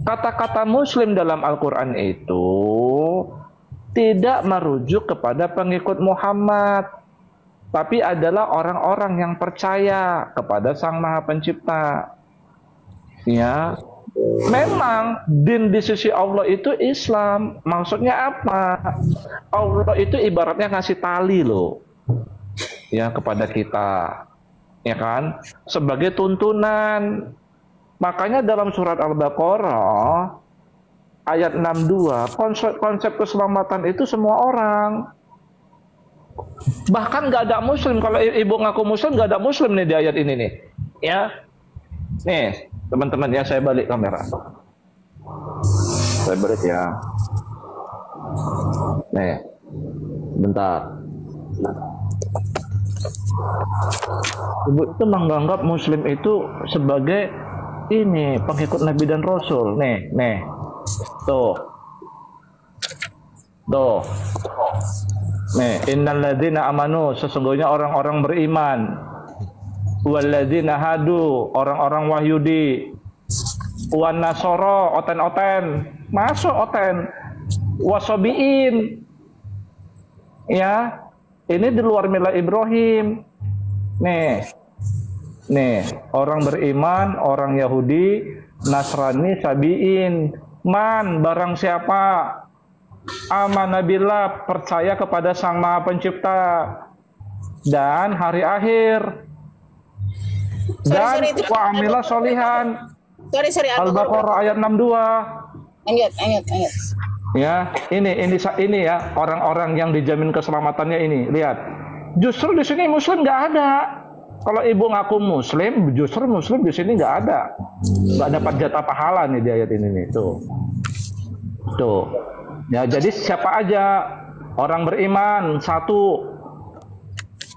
kata-kata Muslim dalam Al-Quran itu tidak merujuk kepada pengikut Muhammad, tapi adalah orang-orang yang percaya kepada Sang Maha Pencipta. Ya, memang din di sisi Allah itu Islam. Maksudnya apa? Allah itu ibaratnya ngasih tali loh, ya, kepada kita, ya kan, sebagai tuntunan. Makanya dalam surat Al-Baqarah ayat 62, konsep keselamatan itu semua orang. Bahkan nggak ada Muslim. Kalau ibu ngaku Muslim, nggak ada Muslim nih di ayat ini nih. Ya, nih teman-teman ya, saya balik kamera. Saya balik ya. Nih, bentar. Ibu itu menganggap Muslim itu sebagai ini pengikut Nabi dan Rasul. Nih, tuh. Nih, innalladzina amanu, sesungguhnya orang-orang beriman. Walladzina hadu, orang-orang Wahyudi. Wan nasoro, oten-oten, masuk oten. Wasobiin, ya, ini di luar milah Ibrahim. Nih, orang beriman, orang Yahudi, Nasrani, Sabiin. Man, barang siapa amanabillah, percaya kepada Sang Maha Pencipta dan hari akhir, dan wa amila solihan. Al-Baqarah ayat 62. Ayat. Ya, ini ya, orang-orang yang dijamin keselamatannya ini. Lihat, justru di sini Muslim nggak ada. Kalau ibu ngaku Muslim, justru Muslim di sini nggak ada, nggak dapat jatah pahala nih di ayat ini nih. Tuh. Ya, jadi siapa aja, orang beriman 1,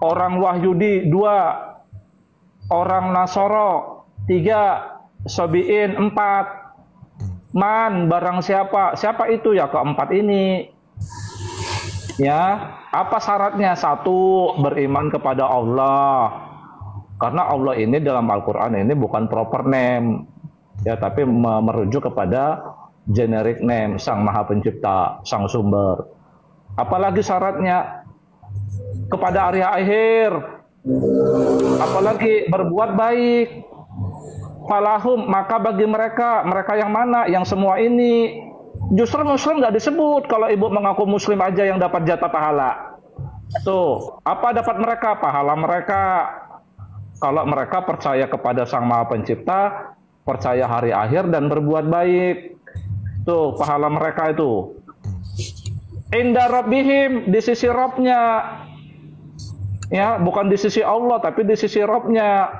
orang Wahyudi 2, orang Nasoro 3, Sobiin 4, man barang siapa itu ya keempat ini. Ya, apa syaratnya? 1, beriman kepada Allah. Karena Allah ini dalam Al-Quran ini bukan proper name, ya, tapi merujuk kepada generic name, Sang Maha Pencipta, Sang Sumber. Apalagi syaratnya? Kepada hari akhir. Apalagi berbuat baik. Falahum, maka bagi mereka yang mana? Yang semua ini. Justru Muslim nggak disebut. Kalau ibu mengaku Muslim aja yang dapat jatah pahala. Tuh, apa dapat mereka? Pahala mereka. Kalau mereka percaya kepada Sang Maha Pencipta, percaya hari akhir dan berbuat baik. Tuh, pahala mereka itu. Inda Rabbihim, di sisi Rabbnya. Ya, bukan di sisi Allah, tapi di sisi Rabbnya.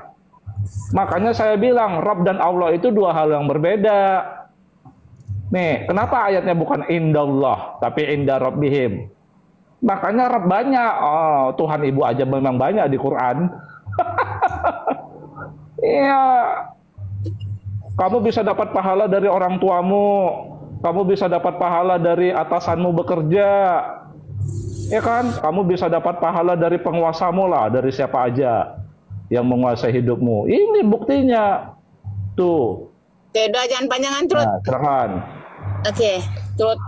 Makanya saya bilang, Rabb dan Allah itu dua hal yang berbeda. Nih, kenapa ayatnya bukan indallah, tapi inda Rabbihim? Makanya Rabb banyak. Oh, Tuhan ibu aja memang banyak di Quran. Iya, kamu bisa dapat pahala dari orang tuamu, kamu bisa dapat pahala dari atasanmu bekerja, ya kan? Kamu bisa dapat pahala dari penguasamu lah, dari siapa aja yang menguasai hidupmu. Ini buktinya, tuh. Oke, doa jangan panjangan terus. Nah, silakan. Oke, terus.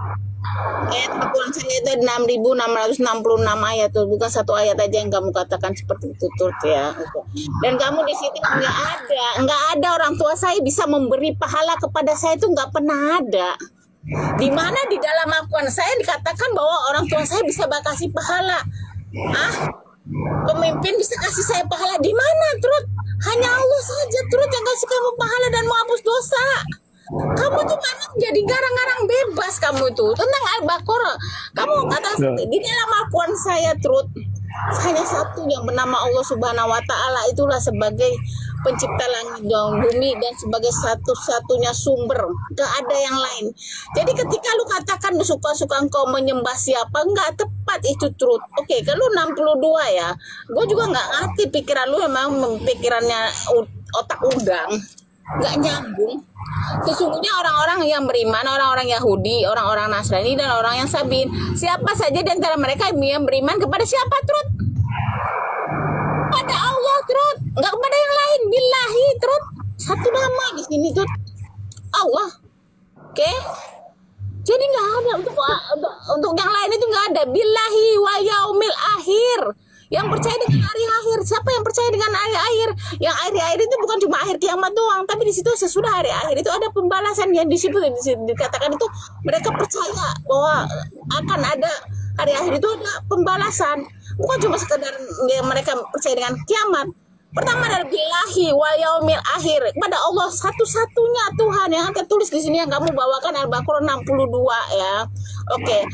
Ayat Al-Quran saya itu 6.666 ayat tuh, bukan satu ayat aja yang kamu katakan seperti itu Tut ya. Dan kamu di situ nggak ada orang tua saya bisa memberi pahala kepada saya, itu nggak pernah ada. Di mana di dalam Al-Quran saya dikatakan bahwa orang tua saya bisa kasih pahala? Pemimpin bisa kasih saya pahala di mana, Trut? Hanya Allah saja, Trut, yang kasih kamu pahala dan menghapus dosa. Kamu tuh mana jadi garang-garang bebas kamu tuh tentang Al-Baqarah. Kamu kata di dalam Al-Quran saya, Trut, hanya satu yang bernama Allah Subhanahu Wa Taala, itulah sebagai pencipta langit dan bumi dan sebagai satu-satunya sumber, gak ada yang lain. Jadi ketika lu katakan suka-suka engkau menyembah siapa, nggak tepat itu, Trut. Oke, kalau 62 ya, gue juga nggak ngerti pikiran lu, memang pikirannya otak udang, nggak nyambung. Sesungguhnya orang-orang yang beriman, orang-orang Yahudi, orang-orang Nasrani, dan orang yang Sabiin, siapa saja di antara mereka yang beriman kepada siapa, Trut? Pada Allah, Trut, nggak kepada yang lain. Billahi, Trut, satu nama di sini, Trut, Allah. Oke? Jadi nggak ada untuk yang lain itu nggak ada. Billahi wa yaumil akhir. Yang percaya dengan hari akhir. Siapa yang percaya dengan hari akhir? Yang hari akhir itu bukan cuma akhir kiamat doang, tapi di situ sesudah hari akhir itu ada pembalasan yang dikatakan itu mereka percaya bahwa akan ada hari akhir itu ada pembalasan. Bukan cuma sekedar mereka percaya dengan kiamat. Pertama dari billahi wa yaumil akhir, kepada Allah satu-satunya Tuhan yang tertulis di sini yang kamu bawakan Al-Baqarah 62 ya. Oke.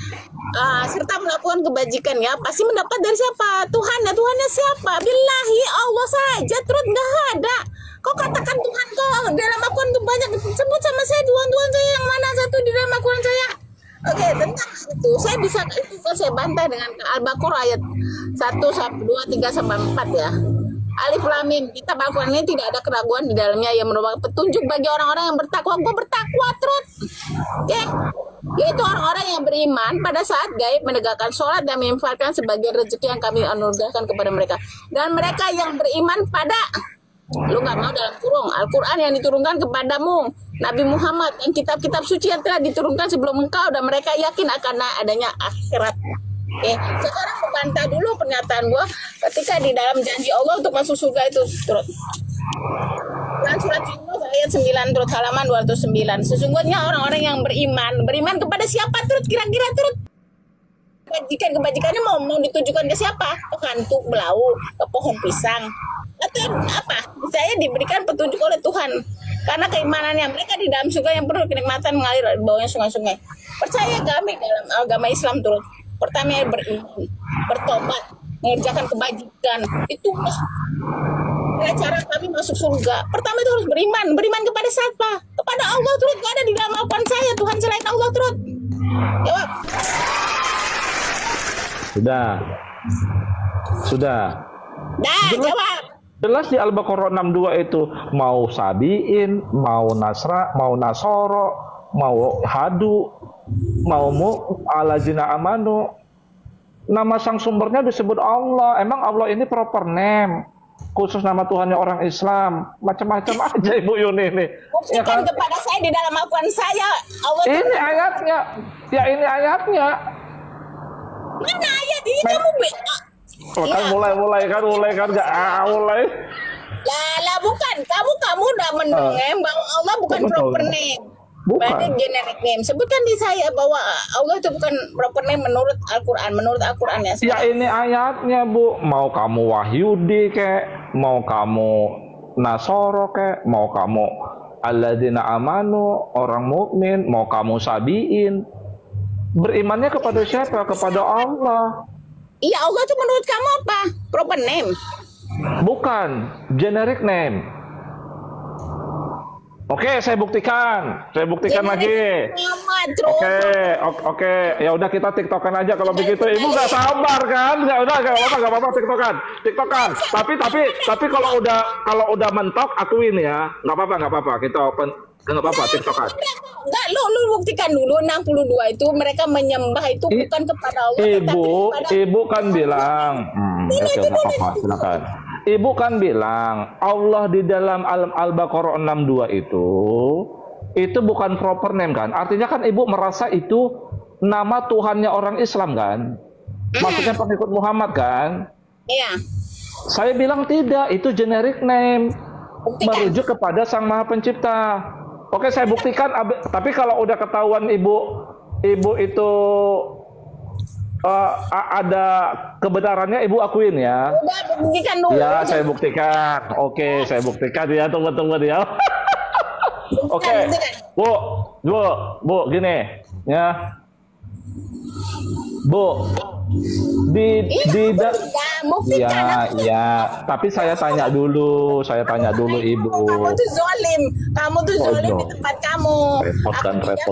Serta melakukan kebajikan ya, pasti mendapat dari siapa? Tuhan ya, Tuhannya siapa? Billahi Allah saja, terus nggak ada. Kau katakan Tuhan kau dalam Al-Quran itu banyak, sebut sama saya Tuhan saya yang mana satu di dalam Al-Quran saya. Oke, tentang itu saya bisa saya bantah dengan Al-Baqarah ayat 1 sampai 2, 3 sampai 4 ya. Alif Lam Mim, kitab Al-Quran ini tidak ada keraguan di dalamnya yang merupakan petunjuk bagi orang-orang yang bertakwa. Gue bertakwa terus, oke? Yaitu orang-orang yang beriman pada saat gaib, menegakkan sholat dan menginfakkan sebagian rezeki yang kami anugerahkan kepada mereka. Dan mereka yang beriman pada, lu nggak mau dalam kurung, Al-Quran yang diturunkan kepadamu, Nabi Muhammad, dan kitab-kitab suci yang telah diturunkan sebelum engkau, dan mereka yakin akan adanya akhirat. Sekarang membantah dulu pernyataan gue ketika di dalam janji Allah untuk masuk surga itu terus. Dan surat Yunus ayat 9 turut halaman 209. Sesungguhnya orang-orang yang beriman kepada siapa terus kira-kira terus kebajikannya mau ditujukan ke siapa? Ke hantu belau, ke pohon pisang, atau apa? Saya diberikan petunjuk oleh Tuhan karena keimanannya mereka di dalam surga yang penuh kenikmatan mengalir di bawahnya sungai-sungai. Percaya kami dalam agama Islam turut. Pertama beriman, bertobat, mengerjakan kebajikan. Itulah cara kami masuk surga. Pertama itu harus beriman. Beriman kepada siapa? Kepada Allah turut. Gak ada di dalam Al-Quran saya Tuhan selain Allah turut. Jawab. Sudah. Dah, jawab. Jelas di Al-Baqarah 62 itu mau Sabiin, mau Nasoro, mau Hadu, mau alazina amanu, nama sang sumbernya disebut Allah. Emang Allah ini proper name, khusus nama Tuhannya orang Islam, macam-macam aja Ibu Yuni ini. Buktikan ya kan? Kepada saya di dalam Al-Quran saya Allah ini ayatnya, ya ini ayatnya. Mana ayat ini kamu kan mulai kan mulai. Lah bukan, kamu udah mendongeng bahwa Allah bukan proper name. Berarti generic name. Sebutkan di saya bahwa Allah itu bukan proper name menurut Al-Quran. Menurut Al-Quran ya. Ya ini ayatnya Bu. Mau kamu Wahyudi kek, mau kamu Nasoro kek, mau kamu alladzina amanu, orang mukmin, mau kamu Sabiin. Berimannya kepada siapa? Kepada Allah. Iya, Allah itu menurut kamu apa? Proper name? Bukan, generic name. Oke, saya buktikan lagi. Oke, ya udah kita tiktokan aja kalau begitu. Ibu nggak sabar kan? Nggak apa-apa tiktokan. Tapi kalau udah mentok akuin ya. Nggak apa-apa kita open. Nggak apa-apa tiktokan. Nggak, lu buktikan dulu 62 itu mereka menyembah itu bukan kepada Allah. Ibu kan bilang. Oke, nggak apa-apa, silakan. Ibu kan bilang Allah di dalam Al-Baqarah 62 itu bukan proper name kan? Artinya kan ibu merasa itu nama Tuhannya orang Islam kan? Maksudnya pengikut Muhammad kan? Iya. Saya bilang tidak, itu generic name. Merujuk kepada Sang Maha Pencipta. Oke, saya buktikan. Tapi kalau udah ketahuan ibu itu ada kebenarannya, ibu akuin ya. Udah, buktikan dulu. Ya, saya buktikan. Oke, saya buktikan ya, tunggu ya. Oke, Bu, gini ya. Bu, ya, tapi saya tanya dulu Ibu. Kamu tuh zolim di tempat kamu. Repot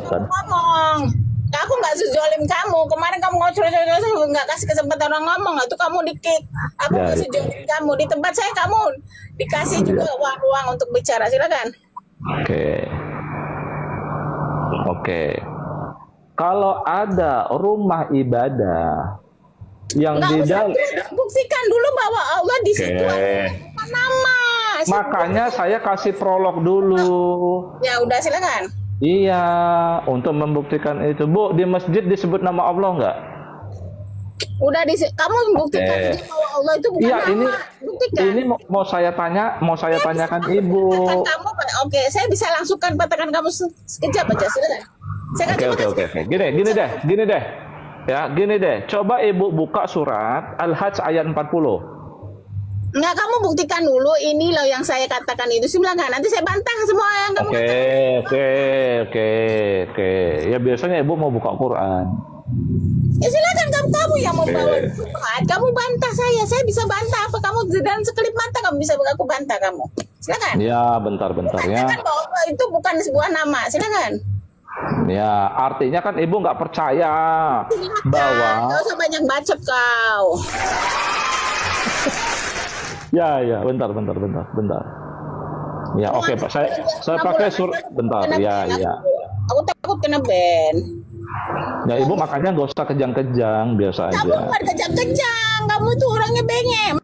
kan. Ngomong. Aku nggak sezolim kamu. Kemarin kamu nggak kasih kesempatan orang ngomong, itu kamu di-kick. Aku nggak sezolim kamu. Di tempat saya kamu dikasih juga ruang untuk bicara. Silakan. Oke. Kalau ada rumah ibadah yang di dalam, buktikan dulu bahwa Allah di situ ada nama. Makanya saya kasih prolog dulu. Ya udah silakan. Iya, untuk membuktikan itu. Bu, di masjid disebut nama Allah nggak? Udah kamu buktikan Oke. aja bahwa Allah itu bukan Iya, nama. Buktikan. ini mau saya tanyakan Ibu. Kamu, oke, saya bisa langsungkan patakan kamu sekejap aja, silakan. Saya Oke. Gini deh. Ya, gini deh. Coba Ibu buka surat Al-Hajj ayat 40. Enggak, kamu buktikan dulu ini loh yang saya katakan itu. Silakan, nanti saya bantah semua yang kamu katakan. Oke. Ya biasanya Ibu mau buka Quran. Ya silakan, kamu yang membawa Quran, kamu bantah saya bisa bantah apa kamu dalam sekelip mata kamu bisa aku bantah kamu. Silakan. Ya, bentar ya. Katakan bahwa itu bukan sebuah nama. Silakan. Ya, artinya kan Ibu nggak percaya bahwa Gak usah banyak bacot kau. Ya, bentar. Ya, oke, Pak. Saya pakai surat bentar. Ya. Aku takut kena ban. Ya, Ibu makanya nggak usah kejang-kejang, biasa aja. Kamu bukan kejang-kejang, kamu tuh orangnya bengem.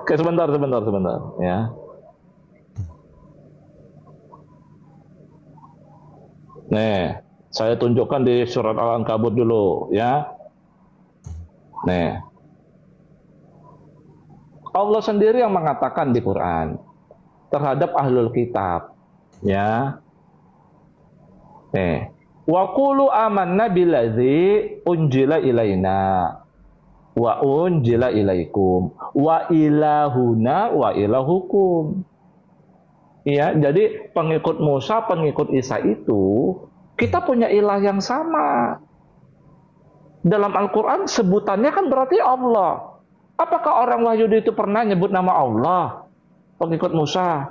Oke, sebentar ya. Nih, saya tunjukkan di surat Al-Ankabut dulu ya. Nih. Allah sendiri yang mengatakan di Quran terhadap ahlul kitab ya. Nih. Wa qulu amanna billadzi unjila ilaina wa unjila ilaikum wa ilahuna wa ilahukum. Ya, jadi pengikut Musa, pengikut Isa itu kita punya ilah yang sama. Dalam Al-Quran sebutannya kan berarti Allah. Apakah orang Wahyudi itu pernah nyebut nama Allah? Pengikut Musa.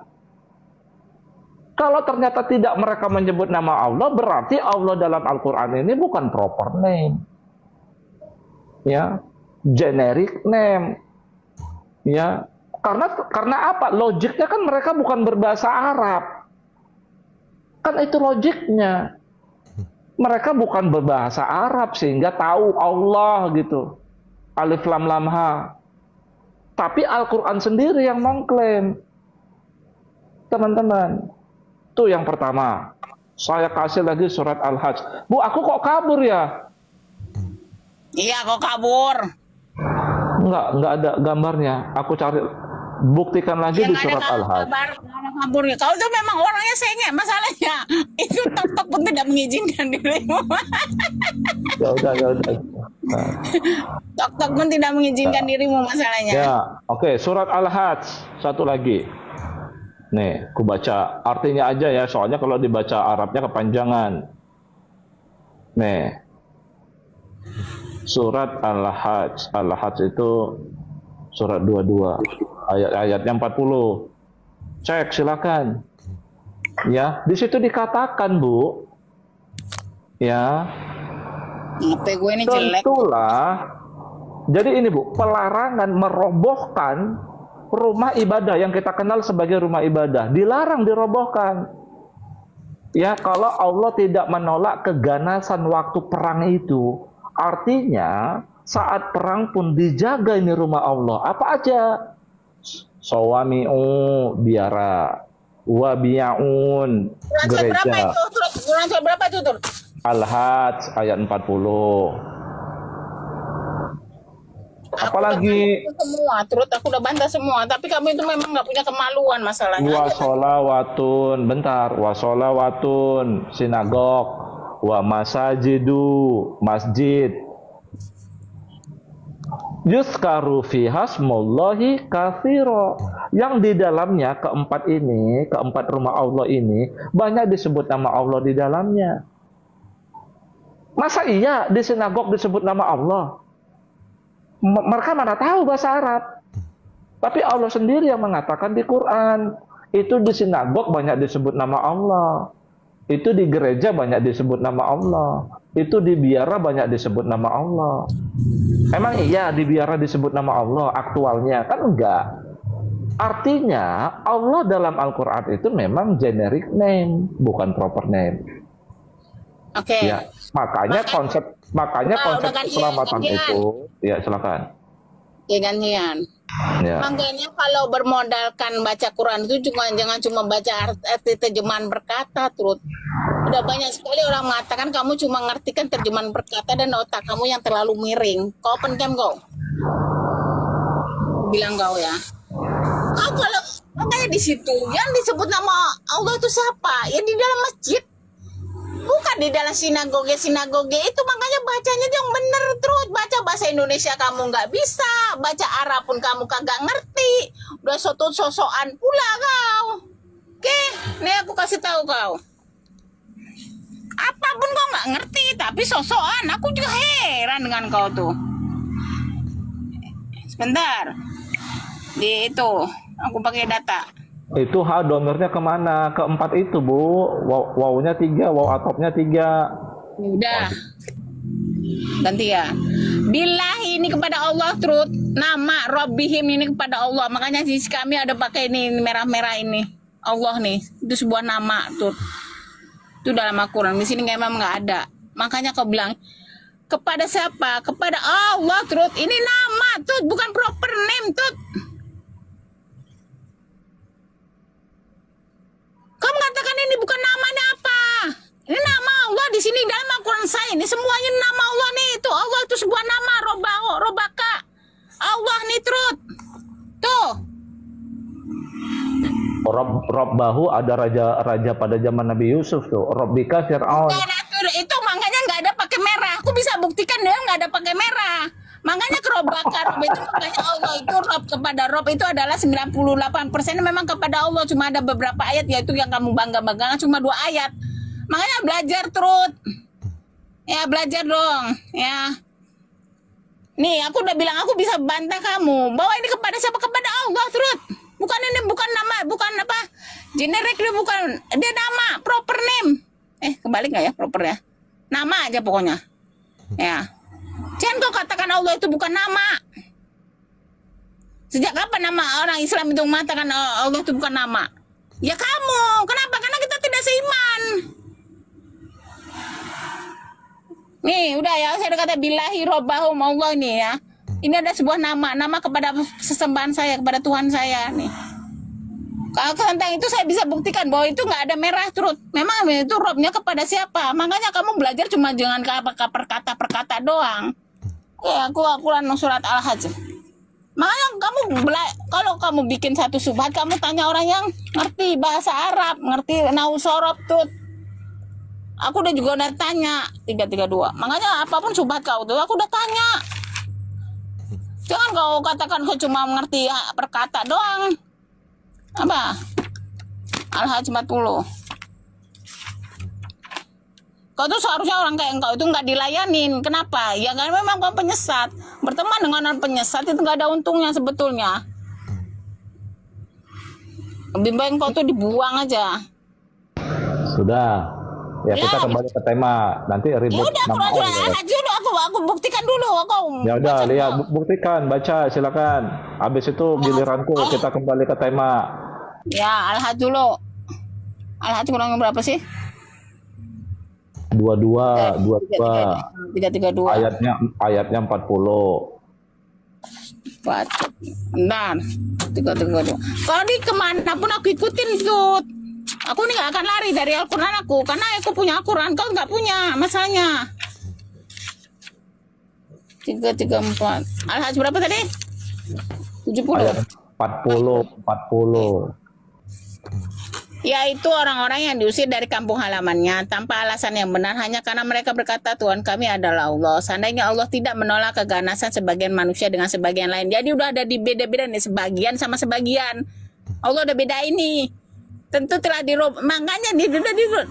Kalau ternyata tidak mereka menyebut nama Allah, berarti Allah dalam Al-Quran ini bukan proper name. Ya, generic name. Ya, karena apa? Logiknya kan mereka bukan berbahasa Arab. Kan itu logiknya. Mereka bukan berbahasa Arab sehingga tahu Allah gitu. Alif lam lam ha. Tapi Al-Quran sendiri yang mengklaim. Teman-teman. Itu yang pertama. Saya kasih lagi surat Al-Hajj. Bu, aku kok kabur ya? Iya, kok kabur. Enggak ada gambarnya. Aku cari, buktikan lagi di surat Al-Hajj. Kabur ya. Kau tuh memang orangnya sengit, masalahnya. Itu tok-tok pun tidak mengizinkan dirimu. Ya udah. Tok-tok pun tidak mengizinkan dirimu, masalahnya. Ya, oke. Surat Al-Hajj. Satu lagi. Nih, aku baca artinya aja ya, soalnya kalau dibaca Arabnya kepanjangan. Nih. Surat Al-Hajj. Al-Hajj itu surat 22. Ayat-ayatnya 40. Cek silakan. Ya, di situ dikatakan, Bu. Ya. HP gue ini jelek. Tentulah. Jadi ini, Bu, pelarangan merobohkan rumah ibadah yang kita kenal sebagai rumah ibadah. Dilarang dirobohkan. Ya, kalau Allah tidak menolak keganasan waktu perang itu, artinya saat perang pun dijaga ini rumah Allah. Apa aja? Sawami'u biara, wabi'un gereja. Surat berapa itu, Tur? Al-Hajj ayat 40. Apalagi semua, Turut aku udah bantah semua, tapi kamu itu memang nggak punya kemaluan masalahnya. Wasolawatun, bentar, wasolawatun sinagog, wa masajidu masjid. Yuzkaru fi hasmullahi katsira. Yang di dalamnya keempat rumah Allah ini banyak disebut nama Allah di dalamnya. Masa iya di sinagog disebut nama Allah? Mereka mana tahu bahasa Arab. Tapi Allah sendiri yang mengatakan di Quran, itu di sinagog banyak disebut nama Allah. Itu di gereja banyak disebut nama Allah. Itu di biara banyak disebut nama Allah. Emang iya di biara disebut nama Allah aktualnya? Kan enggak. Artinya Allah dalam Al-Quran itu memang generic name, bukan proper name. Oke. Ya, makanya konsep keselamatan itu, ya silakan. Ya gantian. Ya. Makanya kalau bermodalkan baca Quran itu jangan cuma baca arti terjemahan berkata, Trud. Udah banyak sekali orang mengatakan kamu cuma ngertikan terjemahan berkata dan otak kamu yang terlalu miring. Kau open cam kau? Bilang kau ya. Kau kalau makanya di situ yang disebut nama Allah itu siapa? Ya di dalam masjid. Bukan di dalam sinagoge itu, makanya bacanya yang bener terus. Baca bahasa Indonesia kamu nggak bisa, baca Arab pun kamu kagak ngerti, udah sosokan pula kau. Oke, nih aku kasih tahu kau, apapun kau nggak ngerti tapi sosokan. Aku juga heran dengan kau tuh. Sebentar, di itu aku pakai data. Itu donornya kemana? Keempat itu, Bu. Wow-nya 3, wow atopnya 3. Udah. Ganti ya. Billahi ini kepada Allah, Trud. Nama Rabbihim ini kepada Allah. Makanya di kami ada pakai ini merah-merah ini. Allah nih. Itu sebuah nama, Trud. Itu dalam Al-Quran. Di sini memang nggak ada. Makanya kau bilang kepada siapa? Kepada Allah, Trud. Ini nama, Trud, bukan proper name, Trud. Kau mengatakan ini bukan namanya apa? Ini nama Allah di sini dalam Al-Quran saya. Ini semuanya nama Allah nih. Itu Allah itu sebuah nama. Robaka. Allah nih, Trud. Tuh. Robbahu ada raja pada zaman Nabi Yusuf tuh. Robbika Fir'aun. Itu makanya nggak ada pakai merah. Aku bisa buktikan dia nggak ada pakai merah. Makanya kerobaka Rob itu makanya Allah itu Rob kepada Rob itu adalah 98% memang kepada Allah. Cuma ada beberapa ayat yaitu yang kamu bangga-banggakan cuma 2 ayat. Makanya belajar terus. Ya belajar dong ya. Nih aku udah bilang aku bisa bantah kamu bahwa ini kepada siapa? Kepada Allah terus. Bukan ini bukan nama, bukan apa? Generik dia bukan. Dia nama, proper name. Kebalik nggak ya proper ya? Nama aja pokoknya. Ya. Jangan kau katakan Allah itu bukan nama. Sejak kapan nama orang Islam itu mengatakan Allah itu bukan nama? Ya kamu. Kenapa? Karena kita tidak seiman. Nih udah ya, saya udah kata billahi robbahum Allah ini ya. Ini ada sebuah nama kepada sesembahan saya, kepada Tuhan saya nih. Kalau tentang itu saya bisa buktikan bahwa itu nggak ada merah terus. Memang itu Robnya kepada siapa? Makanya kamu belajar cuma jangan perkata doang. Ya aku surat Al-Hajj. Makanya kamu kalau kamu bikin satu subhat, kamu tanya orang yang ngerti bahasa Arab, ngerti nahwu sorob tuh. Aku juga udah tanya 332. Makanya apapun subhat kau tuh aku udah tanya. Jangan kau katakan kau cuma mengerti perkata doang. Apa? Al-Hajj 40. Kau tuh seharusnya orang kayak engkau itu nggak dilayanin. Kenapa? Ya kan memang kau penyesat. Berteman dengan orang penyesat itu nggak ada untungnya sebetulnya. Lebih baik kau tuh dibuang aja. Sudah. Ya kita kembali ke tema. Nanti ribut. Ya udah aku buktikan dulu. Ya udah, lihat buktikan, baca silakan. Habis itu giliranku kita kembali ke tema. Ya, Al-Hajj dulu. Al-Hajj kurang berapa sih? 332. Ayatnya 40. Bentar. 332. Kalau di kemana pun aku ikutin tuh. Aku nih gak akan lari dari Al-Quran aku. Karena aku punya Al-Quran, kau nggak punya masalahnya. 334. Al-Hajj berapa tadi? 70. Ayat 40. Yaitu orang-orang yang diusir dari kampung halamannya tanpa alasan yang benar hanya karena mereka berkata Tuhan kami adalah Allah. Seandainya Allah tidak menolak keganasan sebagian manusia dengan sebagian lain. Jadi udah ada di beda-beda nih, sebagian sama sebagian. Allah udah beda ini. Tentu telah makanya udah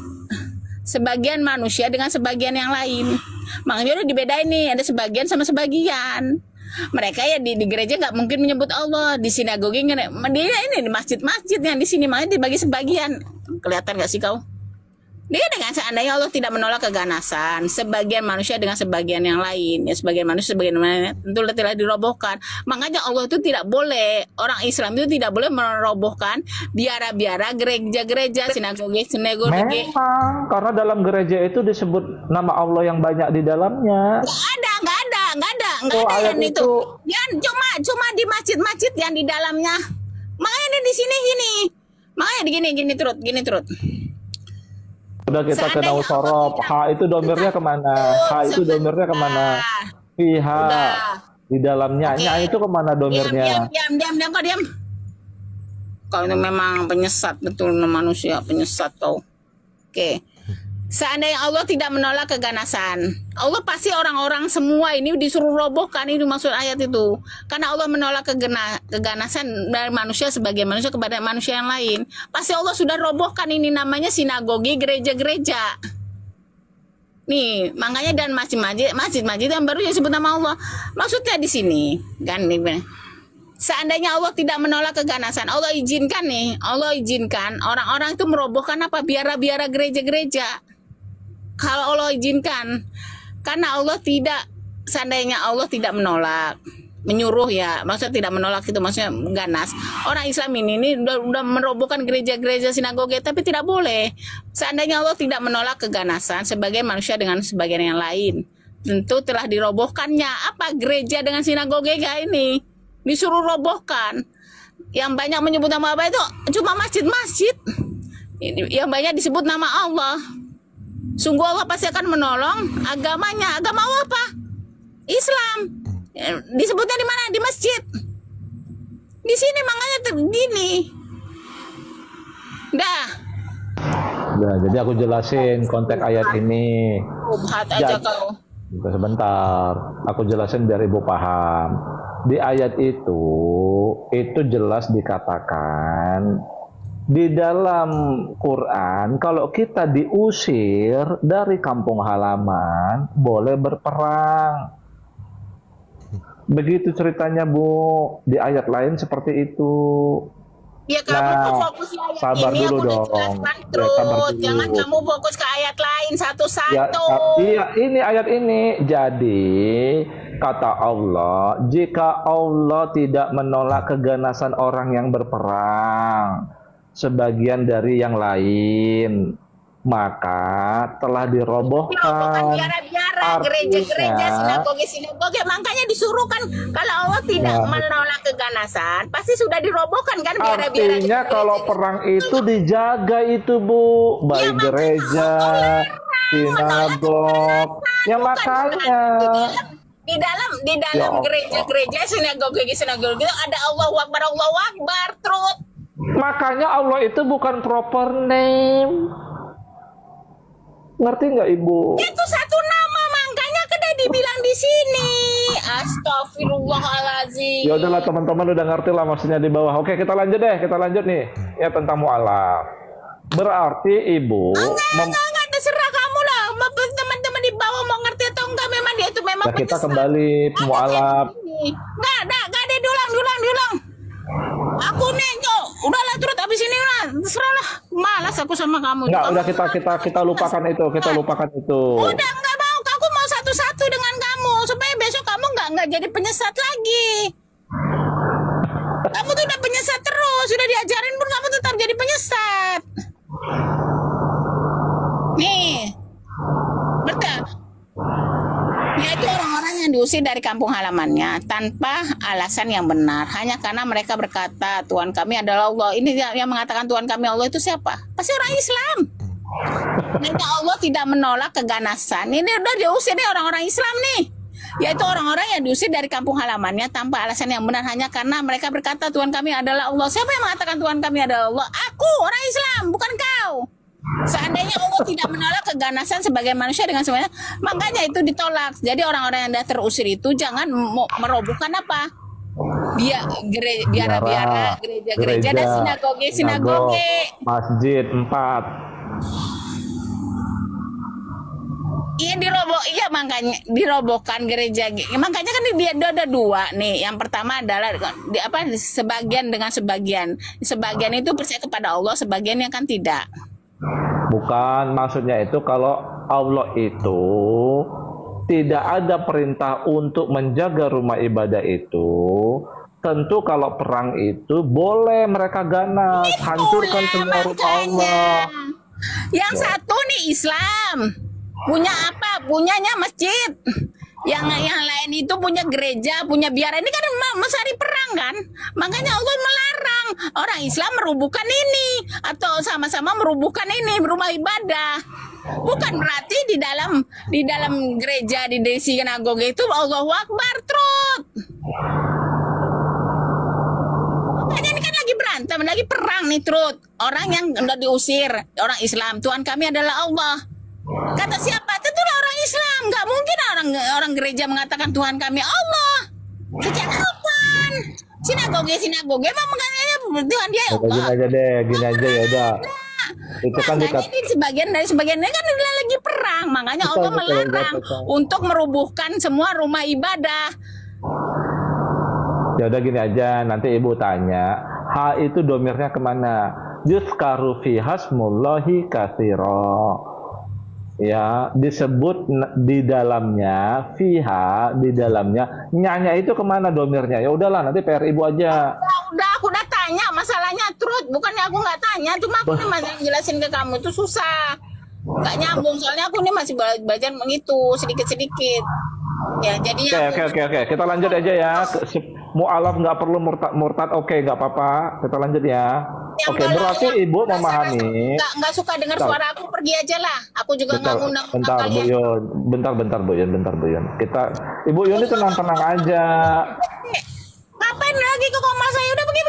sebagian manusia dengan sebagian yang lain. Makanya udah dibedain nih, ada sebagian sama sebagian. Mereka ya di gereja nggak mungkin menyebut Allah, di sinagoge dia ini di masjid-masjid yang di sini makanya dibagi sebagian. Kelihatan nggak sih kau? Dia dengan seandainya Allah tidak menolak keganasan sebagian manusia dengan sebagian yang lain, ya sebagian manusia sebagian lain tentu telah dirobohkan. Makanya Allah itu tidak boleh, orang Islam itu tidak boleh merobohkan biara-biara gereja-gereja, sinagoge. Memang karena dalam gereja itu disebut nama Allah yang banyak di dalamnya. Nggak nggak Oh, ada ayat yang itu. itu. Yang cuma di masjid-masjid yang di dalamnya. Makanya ini di sini gini. Makanya gini terus. Udah kita ke Seandainya Nausorob, Allah ha itu domirnya kemana? Ha itu domirnya kemana? sebentar. Fiha Udah. di dalamnya. Oke. Nya itu kemana domirnya? Diam, kau diam. Kau itu memang penyesat betul manusia, penyesat kau. Oke. Seandainya Allah tidak menolak keganasan, Allah pasti orang-orang semua ini disuruh robohkan, ini maksud ayat itu. Karena Allah menolak keganasan dari manusia sebagai manusia kepada manusia yang lain. Pasti Allah sudah robohkan ini namanya sinagogi, gereja-gereja. Nih, makanya dan masjid-masjid yang baru disebut nama Allah. Maksudnya di sini, kan nih. Seandainya Allah tidak menolak keganasan, Allah izinkan orang-orang itu merobohkan apa? Biara-biara gereja-gereja. Kalau Allah izinkan, karena Allah tidak, seandainya Allah tidak menolak, menyuruh ya, maksudnya tidak menolak itu maksudnya ganas. Orang Islam ini udah merobohkan gereja-gereja sinagoge, tapi tidak boleh. Seandainya Allah tidak menolak keganasan sebagai manusia dengan sebagian yang lain, tentu telah dirobohkannya apa gereja dengan sinagoge ini disuruh robohkan. Yang banyak menyebut nama apa itu cuma masjid-masjid. Yang banyak disebut nama Allah. Sungguh Allah pasti akan menolong agamanya. Agama Allah apa? Islam. Disebutnya di mana? Di masjid. Di sini makanya gini. Dah. Nah, jadi aku jelasin konteks ayat ini. Hat aja kau. Sebentar, aku jelasin biar ibu paham. Di ayat itu jelas dikatakan di dalam Quran, kalau kita diusir dari kampung halaman, boleh berperang. Begitu ceritanya, Bu. Di ayat lain seperti itu. Ya kamu tuh fokus di ayat sabar ini, dulu aku udah dong. jelaskan Ya, terus. sabar dulu. Jangan kamu fokus ke ayat lain Ya, satu-satu. iya, ini ayat ini. Jadi, kata Allah, jika Allah tidak menolak keganasan orang yang berperang, sebagian dari yang lain, maka telah dirobohkan Biara-biara, gereja-gereja, sinagoge, makanya disuruh kan kalau Allah tidak menolak keganasan, pasti sudah dirobohkan kan biara-biara. Artinya kalau perang itu dijaga itu, Bu, baik gereja, sinagog, ya makanya. Di dalam gereja-gereja, sinagoge itu ada Allahu Akbar terus. Makanya Allah itu bukan proper name. Ngerti nggak Ibu? Itu satu nama, makanya kena dibilang di sini. Astagfirullahaladzim. Ya udahlah teman-teman udah ngerti lah maksudnya di bawah. Oke, kita lanjut nih. Ya tentang mu'alaf. Berarti Ibu Enggak, terserah kamu lah. Teman-teman di bawah mau ngerti atau enggak, memang dia itu memang ya kita kembali mu'alaf. Enggak ada diulang. Aku nih kok udahlah turut habis ini lah, terserah lah. Malas aku sama kamu. Enggak, udah kita lupakan itu, Udah enggak mau, aku mau satu-satu dengan kamu supaya besok kamu enggak jadi penyesat lagi. Kamu tuh udah penyesat terus, sudah diajarin pun kamu tetap jadi penyesat. Nih, betul. Yaitu orang-orang yang diusir dari kampung halamannya tanpa alasan yang benar, hanya karena mereka berkata Tuhan kami adalah Allah. Ini yang mengatakan Tuhan kami Allah itu siapa? Pasti orang Islam. Dan Allah tidak menolak keganasan. Ini udah diusir nih orang-orang Islam nih. Yaitu orang-orang yang diusir dari kampung halamannya tanpa alasan yang benar, hanya karena mereka berkata Tuhan kami adalah Allah. Siapa yang mengatakan Tuhan kami adalah Allah? Aku, orang Islam, bukan kau. Seandainya Allah tidak menolak keganasan sebagai manusia dengan semuanya, makanya itu ditolak. Jadi orang-orang yang sudah terusir itu jangan merobohkan apa? Biara-biara, gereja dan sinagoge. Masjid 4. Iya makanya dirobohkan gereja. Makanya kan dia ada dua nih. Yang pertama adalah sebagian dengan sebagian. Sebagian itu percaya kepada Allah, sebagian yang kan tidak. Bukan, maksudnya itu kalau Allah itu tidak ada perintah untuk menjaga rumah ibadah itu, tentu kalau perang itu boleh mereka ganas, hancurkan semua rumah Allah. Yang satu nih Islam, punya apa? Punyanya masjid. Yang lain itu punya gereja, punya biara. Ini kan mesari perang kan. Makanya Allah melarang orang Islam merubuhkan ini atau sama-sama merubuhkan ini rumah ibadah. Bukan berarti di dalam gereja di sinagoga itu Allahu Akbar trut. Makanya ini kan lagi berantem, lagi perang nih trut. Orang yang udah diusir, orang Islam. Tuhan kami adalah Allah. Kata siapa? Tentulah orang Islam. Nggak mungkin orang gereja mengatakan Tuhan kami Allah. Sejak kapan? Sinagoge emang mengatakan Tuhan dia Allah. Gini aja deh, gini aja ya udah. Itu kan ini sebagian ini kan udah lagi perang. Makanya Allah melarang untuk merubuhkan semua rumah ibadah. Ya udah gini aja, nanti ibu tanya, ha itu domirnya kemana? Yuzkaru fi hasmullahi katsira. Ya, disebut di dalamnya, fiha, di dalamnya. Nyanya itu kemana domirnya? Ya udahlah, nanti PR ibu aja. Udah, aku udah tanya masalahnya, Trut. Bukannya aku nggak tanya, cuma aku nih jelasin ke kamu itu susah. Nggak nyambung, soalnya aku nih masih belajar mengitu, sedikit-sedikit. Ya, jadi Oke. Kita lanjut aja ya. Mu'alaf nggak perlu murtad, oke, nggak apa-apa. Kita lanjut ya. Oke, berarti ibu memahami. Nggak suka dengar suara aku, pergi aja lah. Aku juga nggak ngundang Bu Yun. Bentar Bu Yun. Ibu Yun ini tenang-tenang aja. Ngapain lagi ke koma saya? Udah pergi.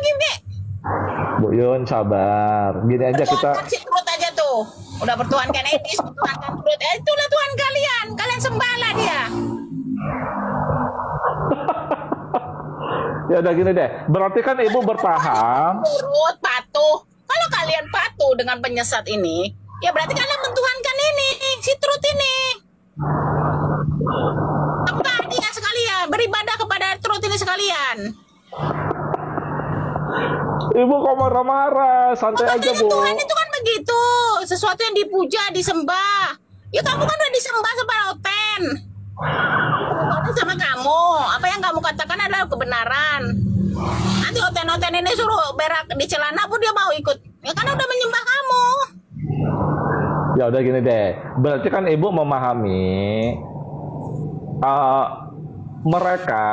Bu Yun, sabar. Gini aja kita. Turut aja tuh. Udah bertuhankan etis, bertuhankan turut. Itulah Tuhan kalian. Kalian sembahlah dia. Ya udah gini deh. Berarti kan ibu berpaham. Turut, patuh. Kalau kalian patuh dengan penyesat ini, ya berarti kalian mentuhankan ini, si Trut ini. Sembah dia sekalian, beribadah kepada Trut ini sekalian. Ibu kok marah-marah, santai aja Bu. Tuhan itu kan begitu, sesuatu yang dipuja, disembah. Ya kamu kan udah disembah sama Oten. Sama kamu, apa yang kamu katakan adalah kebenaran. Nanti Oten ini suruh berak di celana pun dia mau ikut. Ya kan udah menyembah kamu. Ya udah gini deh. Berarti kan ibu memahami mereka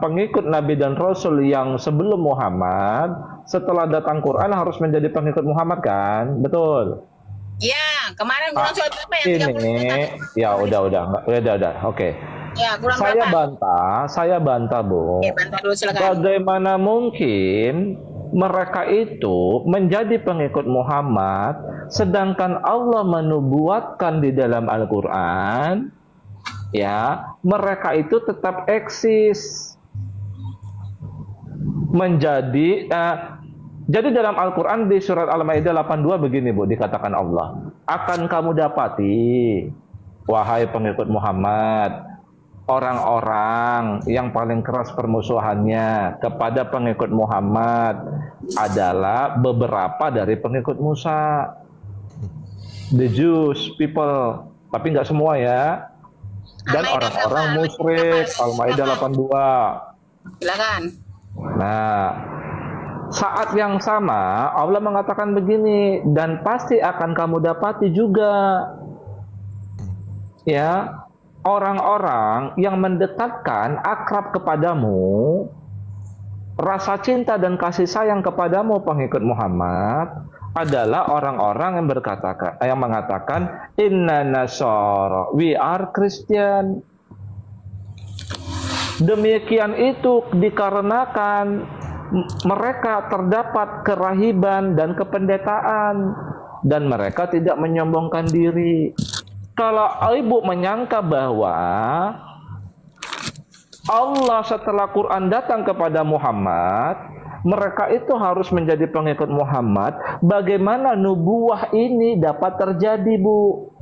pengikut Nabi dan Rasul yang sebelum Muhammad, setelah datang Quran harus menjadi pengikut Muhammad kan? Betul. Ya, kemarin kurang soal berapa yang 30 ya udah, oke. Ya, kurang berapa? Saya bantah, Bu. Ya, bantah dulu silakan. Bagaimana mungkin mereka itu menjadi pengikut Muhammad, sedangkan Allah menubuatkan di dalam Al-Quran, ya, mereka itu tetap eksis menjadi jadi dalam Al-Quran di surat Al-Maidah 82 begini Bu, dikatakan Allah, akan kamu dapati, wahai pengikut Muhammad, orang-orang yang paling keras permusuhannya kepada pengikut Muhammad adalah beberapa dari pengikut Musa, the Jews people, tapi nggak semua ya, dan orang-orang musyrik. Al-Maidah 82. Silakan. Nah, saat yang sama Allah mengatakan begini, dan pasti akan kamu dapati juga ya orang-orang yang mendekatkan akrab kepadamu, rasa cinta dan kasih sayang kepadamu pengikut Muhammad adalah orang-orang yang mengatakan inna nasara, we are Christian. Demikian itu dikarenakan mereka terdapat kerahiban dan kependetaan dan mereka tidak menyombongkan diri. Kalau ibu menyangka bahwa Allah setelah Quran datang kepada Muhammad, mereka itu harus menjadi pengikut Muhammad, bagaimana nubuah ini dapat terjadi, Bu?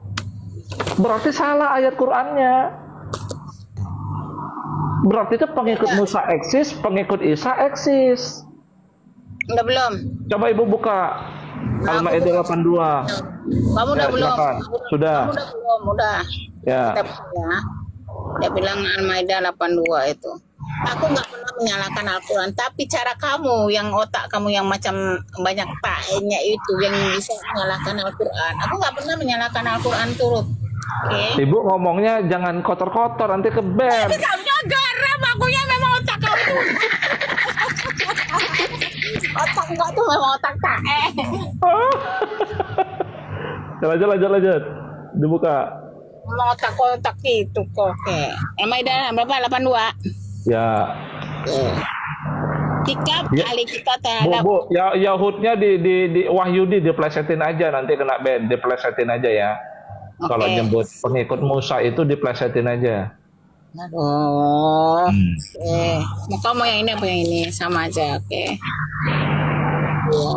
Berarti salah ayat Qurannya. Berarti itu pengikut Musa eksis, pengikut Isa eksis. Udah belum? Coba ibu buka Al-Maidah 82. Kamu udah belum? Sudah. Kamu udah belum? Udah. Ya. Dia bilang Al-Maidah 82 itu. Aku nggak pernah menyalahkan Al-Quran, tapi cara kamu, yang otak kamu yang macam banyak taknya itu yang bisa menyalahkan Al-Quran. Aku nggak pernah menyalahkan Al-Quran turut. Oke. Ibu ngomongnya jangan kotor-kotor, nanti ke bed. Kamunya garam, akunya memang otak kamu tuh. Otak enggak tuh memang otak tae. Lanjut. Dibuka. Memang otak itu kok. Oke. Al-Maidah berapa? 82. Ya. Sikap Ya. ahli kita terhadap Bu, ya Yahudnya di Wahyudi diplesetin aja, nanti kena ban, diplesetin aja ya. Kalau Oke. nyebut pengikut Musa itu diplesetin aja. Aduh. Oke. Mau kamu yang ini apa yang ini? Sama aja, oke. Ya.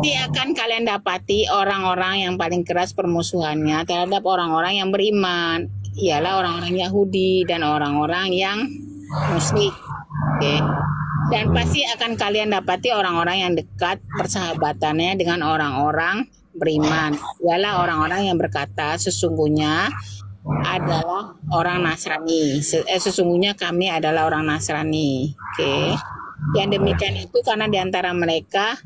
Nanti akan kalian dapati orang-orang yang paling keras permusuhannya terhadap orang-orang yang beriman. Ialah orang-orang Yahudi dan orang-orang yang musyrik. Oke. Dan pasti akan kalian dapati orang-orang yang dekat persahabatannya dengan orang-orang beriman. Ialah orang-orang yang berkata sesungguhnya adalah orang Nasrani. Sesungguhnya kami adalah orang Nasrani. Oke. Yang demikian itu karena di antara mereka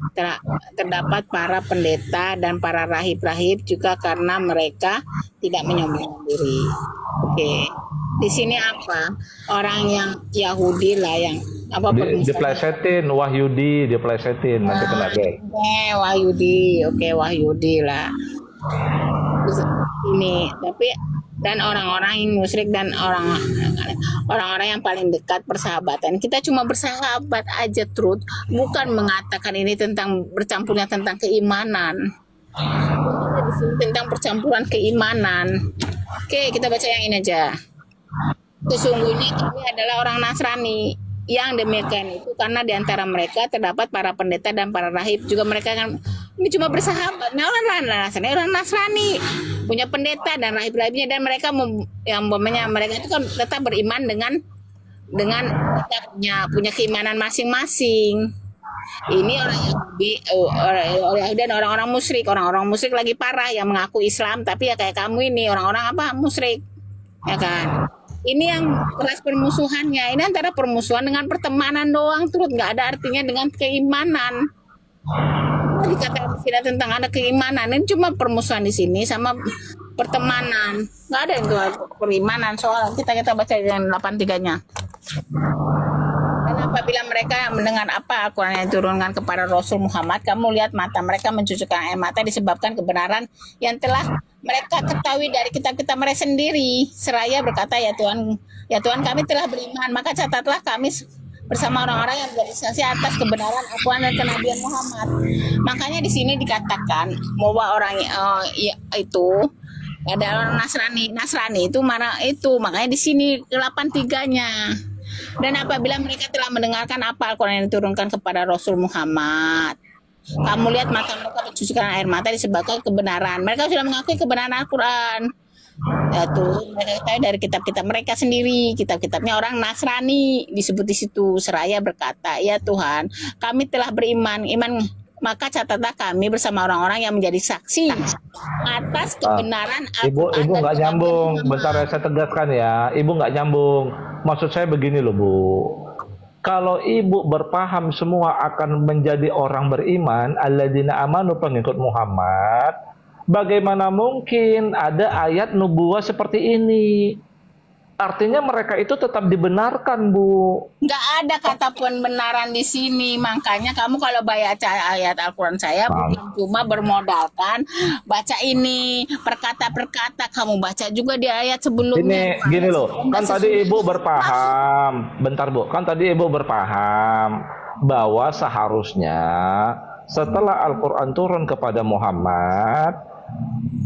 terdapat para pendeta dan para rahib-rahib juga karena mereka tidak menyombongkan diri. Oke. Di sini apa? Orang yang Yahudi lah yang apa Diplesetin Wahyudi, diplesetin nanti kena ban. Wahyudi. Oke, Wahyudi lah. Ini tapi dan orang-orang yang musyrik dan orang-orang yang paling dekat persahabatan. Kita cuma bersahabat aja, Truth. Bukan mengatakan ini tentang bercampurnya tentang keimanan. Tentang percampuran keimanan. Oke, kita baca yang ini aja. Sesungguhnya kami adalah orang Nasrani. Yang demikian itu karena di antara mereka terdapat para pendeta dan para rahib juga mereka kan ini cuma bersahabat. Nah, orang Nasrani punya pendeta dan rahib-rahibnya dan mereka yang mereka itu kan tetap beriman dengan punya keimanan masing-masing. Ini orang Yahudi dan orang-orang musyrik. Orang-orang musyrik lagi parah yang mengaku Islam tapi ya kayak kamu ini orang-orang apa musyrik, ya kan? Ini yang keras permusuhannya. Ini antara permusuhan dengan pertemanan doang, terus nggak ada artinya dengan keimanan. Dikatakan tidak tentang ada keimanan, ini cuma permusuhan di sini sama pertemanan. Nggak ada itu perimanan soal kita baca yang 83-nya. Dan apabila mereka mendengar apa Al-Quran yang diturunkan kepada Rasul Muhammad, kamu lihat mata mereka mencucurkan air mata disebabkan kebenaran yang telah mereka ketahui dari kitab-kitab mereka sendiri. Seraya berkata, ya Tuhan kami telah beriman, maka catatlah kami bersama orang-orang yang bersaksi atas kebenaran Al-Quran dan kenabian Muhammad. Makanya di sini dikatakan bahwa orang itu ada orang Nasrani itu mana itu. Makanya di sini 83-nya. Dan apabila mereka telah mendengarkan apa Al-Quran yang diturunkan kepada Rasul Muhammad, kamu lihat mata mereka mencucurkan air mata disebabkan kebenaran. Mereka sudah mengakui kebenaran Al-Quran. Ya tuh, mereka tahu dari kitab-kitab mereka sendiri. Kitab-kitabnya orang Nasrani disebut di situ. Seraya berkata, ya Tuhan, kami telah beriman. Maka catatlah kami bersama orang-orang yang menjadi saksi atas kebenaran Al-Quran. Ibu nggak nyambung. Bentar saya tegaskan ya. Ibu nggak nyambung. Maksud saya begini loh Bu. Kalau ibu berpaham semua akan menjadi orang beriman, alladzina amanu pengikut Muhammad, bagaimana mungkin ada ayat nubuah seperti ini? Artinya mereka itu tetap dibenarkan, Bu. Nggak ada kata pembenaran di sini. Makanya kamu kalau baca ayat Al-Quran saya bukan cuma bermodalkan baca ini perkata-perkata, kamu baca juga di ayat sebelumnya. Gini loh, kan tadi ibu berpaham. Bentar Bu, kan tadi ibu berpaham bahwa seharusnya setelah Al-Quran turun kepada Muhammad,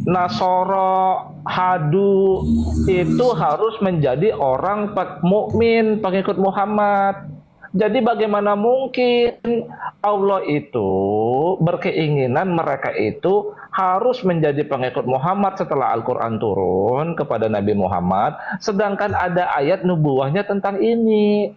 Nasoro Hadu itu harus menjadi orang mukmin pengikut Muhammad. Jadi bagaimana mungkin Allah itu berkeinginan mereka itu harus menjadi pengikut Muhammad setelah Al-Quran turun kepada Nabi Muhammad, sedangkan ada ayat nubuahnya tentang ini.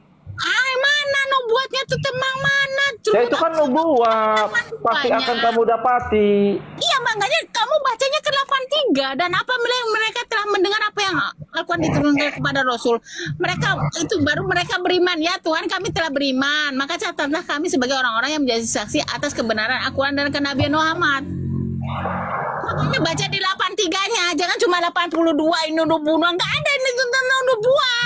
Mana nubuatnya tuh tentang mana? Ya itu kan nubuah, pasti akan kamu dapati. Iya, makanya kamu bacanya ke 83. Dan apa mereka telah mendengar apa yang Al-Quran diturunkan kepada Rasul. Mereka itu baru mereka beriman. Ya Tuhan, kami telah beriman. Maka catatlah kami sebagai orang-orang yang menjadi saksi atas kebenaran Al-Quran dan kenabian Muhammad. Makanya baca di 83-nya, jangan cuma 82 ini nubuah. Enggak ada ini tentang nubuah.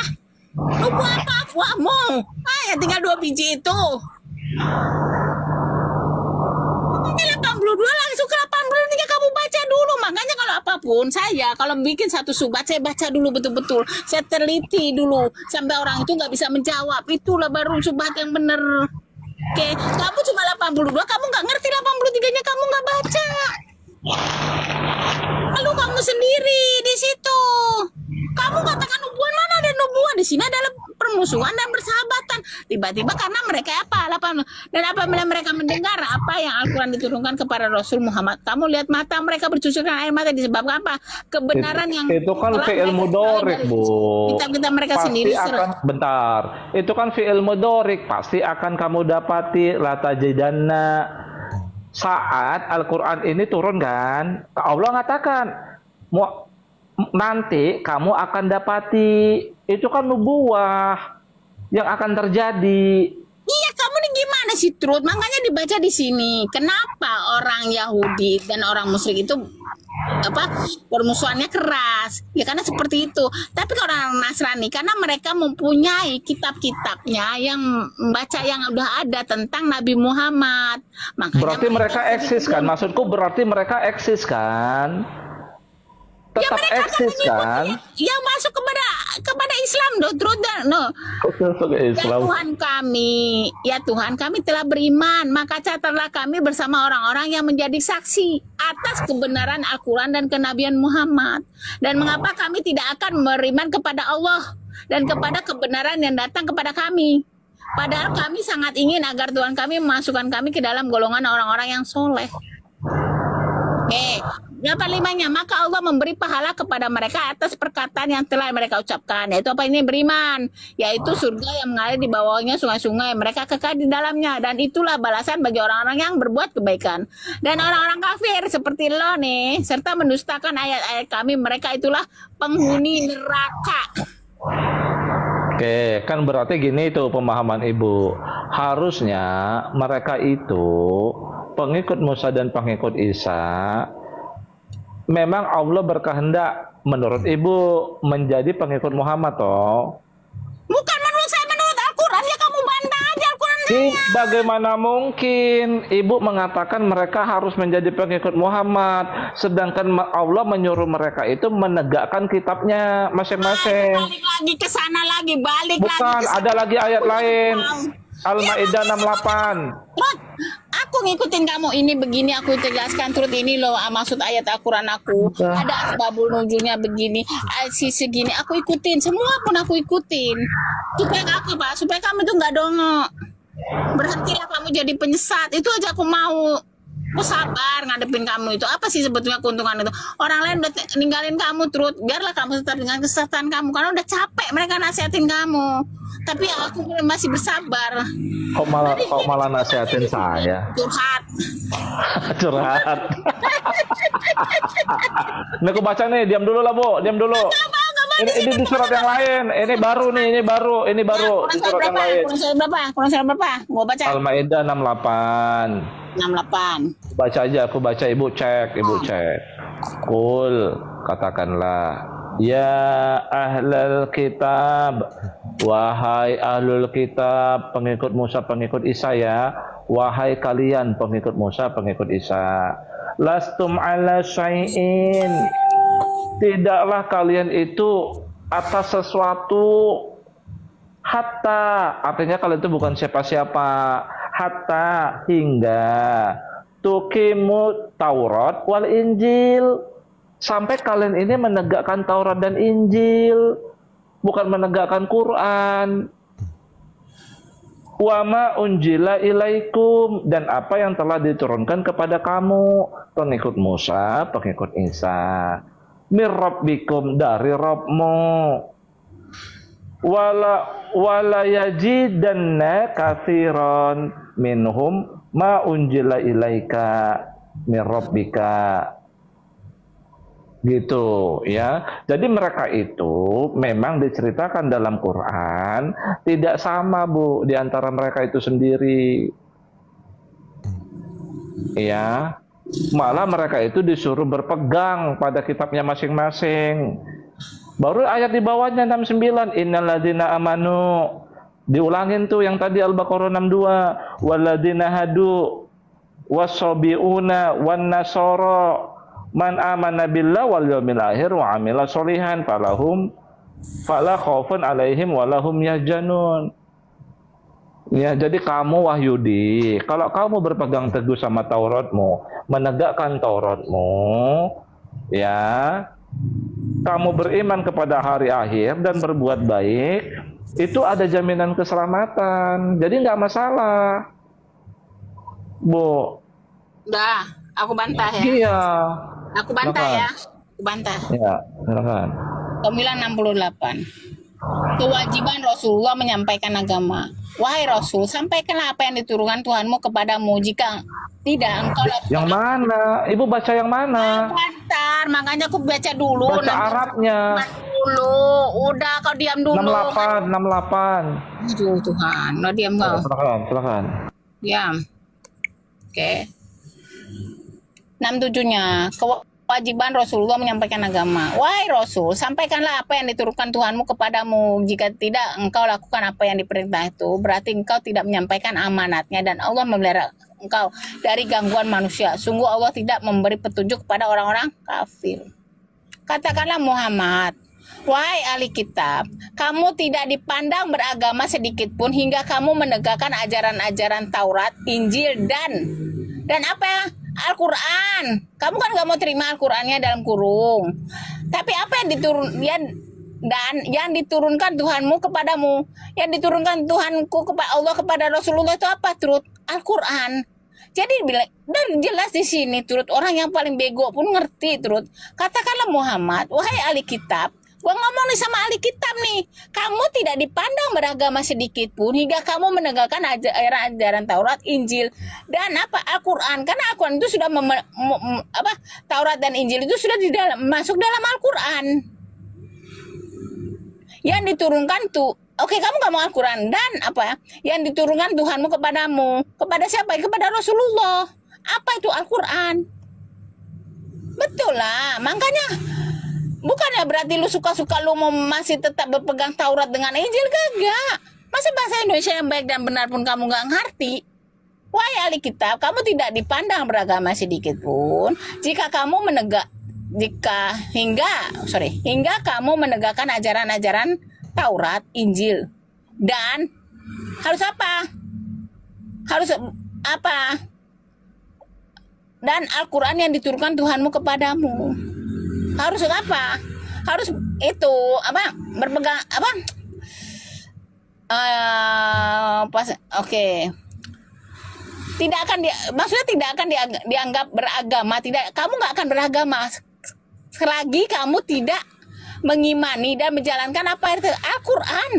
Nubuah apa? Wahmu. Ya tinggal 2 biji itu. Makanya 82 langsung ke 83 kamu baca dulu. Makanya kalau apapun saya kalau bikin satu subat saya baca dulu betul-betul. Saya teliti dulu sampai orang itu nggak bisa menjawab. Itulah baru subat yang bener. Oke, kamu cuma 82, kamu nggak ngerti 83-nya kamu nggak baca. Lalu kamu sendiri di situ. Kamu katakan nubuah, mana ada nubuah? Di sini adalah permusuhan dan persahabatan. Tiba-tiba karena mereka apa? Dan apabila mereka mendengar apa yang Al-Quran diturunkan kepada Rasul Muhammad, kamu lihat mata mereka bercucuran air mata disebabkan apa? Kebenaran yang itu kan fi'il mudhorik, Bu. Kita mereka Pasti sendiri akan bentar. Itu kan fi'il mudhorik, pasti akan kamu dapati la tajidanna. Saat Al-Quran ini turun kan, Allah mengatakan nanti kamu akan dapati, itu kan nubuah yang akan terjadi. Iya, kamu nih gimana sih, Trud? Makanya dibaca di sini. Kenapa orang Yahudi dan orang musyrik itu permusuhannya keras? Ya karena seperti itu. Tapi kalau orang Nasrani karena mereka mempunyai kitab-kitabnya yang membaca yang udah ada tentang Nabi Muhammad. Makanya berarti mereka eksis kan? Maksudku berarti mereka eksis kan? Tetap ya eksis kan? Yang masuk kepada Islam doh, Trud. No. Ya Tuhan kami telah beriman, maka catatlah kami bersama orang-orang yang menjadi saksi atas kebenaran Al-Quran dan kenabian Muhammad. Dan mengapa kami tidak akan beriman kepada Allah dan kepada kebenaran yang datang kepada kami? Padahal kami sangat ingin agar Tuhan kami memasukkan kami ke dalam golongan orang-orang yang soleh. Berapa limanya? Maka Allah memberi pahala kepada mereka atas perkataan yang telah mereka ucapkan. Yaitu apa ini? Beriman. Yaitu surga yang mengalir di bawahnya sungai-sungai. Mereka kekal di dalamnya. Dan itulah balasan bagi orang-orang yang berbuat kebaikan. Dan orang-orang kafir seperti lo nih, serta mendustakan ayat-ayat kami, mereka itulah penghuni neraka. Oke, kan berarti gini itu pemahaman Ibu. Harusnya mereka itu pengikut Musa dan pengikut Isa, memang Allah berkehendak menurut Ibu menjadi pengikut Muhammad toh. Bukan menurut saya, menurut Al-Quran. Ya kamu bantah aja Al-Quran. Bagaimana mungkin Ibu mengatakan mereka harus menjadi pengikut Muhammad, sedangkan Allah menyuruh mereka itu menegakkan kitabnya masing-masing. Balik lagi ke sana lagi, balik Bukan, lagi. Bukan, ada lagi ayat lain. Al-Maidah 68. Aku ngikutin kamu ini begini, aku tegaskan Trud ini loh maksud ayat Al-Quran aku. Ada asbabul nuzulnya begini, segini aku ikutin, semua pun aku ikutin. Supaya apa Pak? Supaya kamu tuh nggak dongok. Berhentilah kamu jadi penyesat. Itu aja aku mau. Aku sabar ngadepin kamu itu. Apa sih sebetulnya keuntungan itu? Orang lain udah ninggalin kamu Trud. Biarlah kamu tetap dengan kesesatan kamu. Karena udah capek mereka nasihatin kamu. Tapi aku masih bersabar. Kok malah nasihatin saya? Curhat. Curhat. Ini aku baca nih, diam dulu lah Bu, diam dulu. Ini di surat yang lain. Ini baru nih, ini baru di surat yang lain. Kurang berapa? Gua baca. Al-Maidah 68. 68. Baca aja, aku baca, Ibu cek. Qul, katakanlah, ya ahlal kitab, wahai ahlul kitab, pengikut Musa, pengikut Isa ya, wahai kalian pengikut Musa, pengikut Isa, lastum ala syai'in, tidaklah kalian itu atas sesuatu, hatta, artinya kalian itu bukan siapa-siapa, hatta hingga tuqimu Taurat wal Injil, sampai kalian ini menegakkan Taurat dan Injil, bukan menegakkan Quran. Wa ma unjila ilaikum, dan apa yang telah diturunkan kepada kamu, pengikut Musa, pengikut Isa, mir rabbikum, dari Rabbmu, wala yajidanna katsiran minhum ma unjila ilaika mir rabbika, gitu ya. Jadi mereka itu memang diceritakan dalam Quran tidak sama Bu di antara mereka itu sendiri ya. Malah mereka itu disuruh berpegang pada kitabnya masing-masing. Baru ayat di bawahnya 69, innalladzina amanu. Diulangin tuh yang tadi Al-Baqarah 62, walladzina hadu wasobiuna wan nasara man amana billah wal yawmil akhir wa amila sholihan fala khaufun alaihim walahum yahjanun. Ya, jadi kamu Wahyudi, kalau kamu berpegang teguh sama Tauratmu, menegakkan Tauratmu, ya, kamu beriman kepada hari akhir dan berbuat baik, itu ada jaminan keselamatan. Jadi nggak masalah, Bu. Udah, aku bantah ya. Iya. Aku bantah Silakan. ya. Aku bantah. Ya, silakan. 968. Kewajiban Rasulullah menyampaikan agama. Wahai Rasul, sampaikanlah apa yang diturunkan Tuhanmu kepadamu. Jika tidak, engkau lakukan. Yang mana? Ibu baca yang mana? Bentar, makanya aku baca dulu. Baca nanti Arabnya. dulu. Udah, kau diam dulu. 68. Aduh Tuhan, lo diam kau. Silakan. Diam. Oke. 67-nya, kewajiban Rasulullah menyampaikan agama. Wahai Rasul, sampaikanlah apa yang diturunkan Tuhanmu kepadamu. Jika tidak, engkau lakukan apa yang diperintah itu, berarti engkau tidak menyampaikan amanatnya dan Allah memelihara engkau dari gangguan manusia. Sungguh Allah tidak memberi petunjuk kepada orang-orang kafir. Katakanlah Muhammad, wahai ahli kitab, kamu tidak dipandang beragama sedikit pun hingga kamu menegakkan ajaran-ajaran Taurat, Injil, dan apa? Al-Quran. Kamu kan gak mau terima Al-Qurannya dalam kurung. Tapi apa yang diturunkan Tuhanmu kepadamu, yang diturunkan Tuhanku kepada Allah kepada Rasulullah itu apa? Turut Al-Quran. Jadi dan jelas di sini turut orang yang paling bego pun ngerti turut. Katakanlah Muhammad, wahai ahli kitab, gua ngomong nih sama ahli kitab nih, kamu tidak dipandang beragama sedikit pun hingga kamu menegakkan ajaran Taurat, Injil, dan apa Al-Quran. Karena Al-Quran itu sudah Taurat dan Injil itu sudah masuk dalam Al-Quran. Yang diturunkan tuh, oke, kamu gak mau Al-Quran dan apa? Yang diturunkan Tuhanmu kepadamu, kepada siapa? Kepada Rasulullah. Apa itu Al-Quran? Betul lah, makanya. Bukannya berarti lu suka-suka lu masih tetap berpegang Taurat dengan Injil, kagak. Masa bahasa Indonesia yang baik dan benar pun kamu gak ngerti? Wahai ahli kitab, kamu tidak dipandang beragama sedikit pun hingga kamu menegakkan ajaran-ajaran Taurat, Injil, dan harus apa? Dan Al-Quran yang diturunkan Tuhanmu kepadamu. Harus apa? Harus itu apa? Berpegang apa? Oke. Maksudnya tidak akan dianggap beragama. Kamu nggak akan beragama selagi kamu tidak mengimani dan menjalankan apa itu Al-Quran.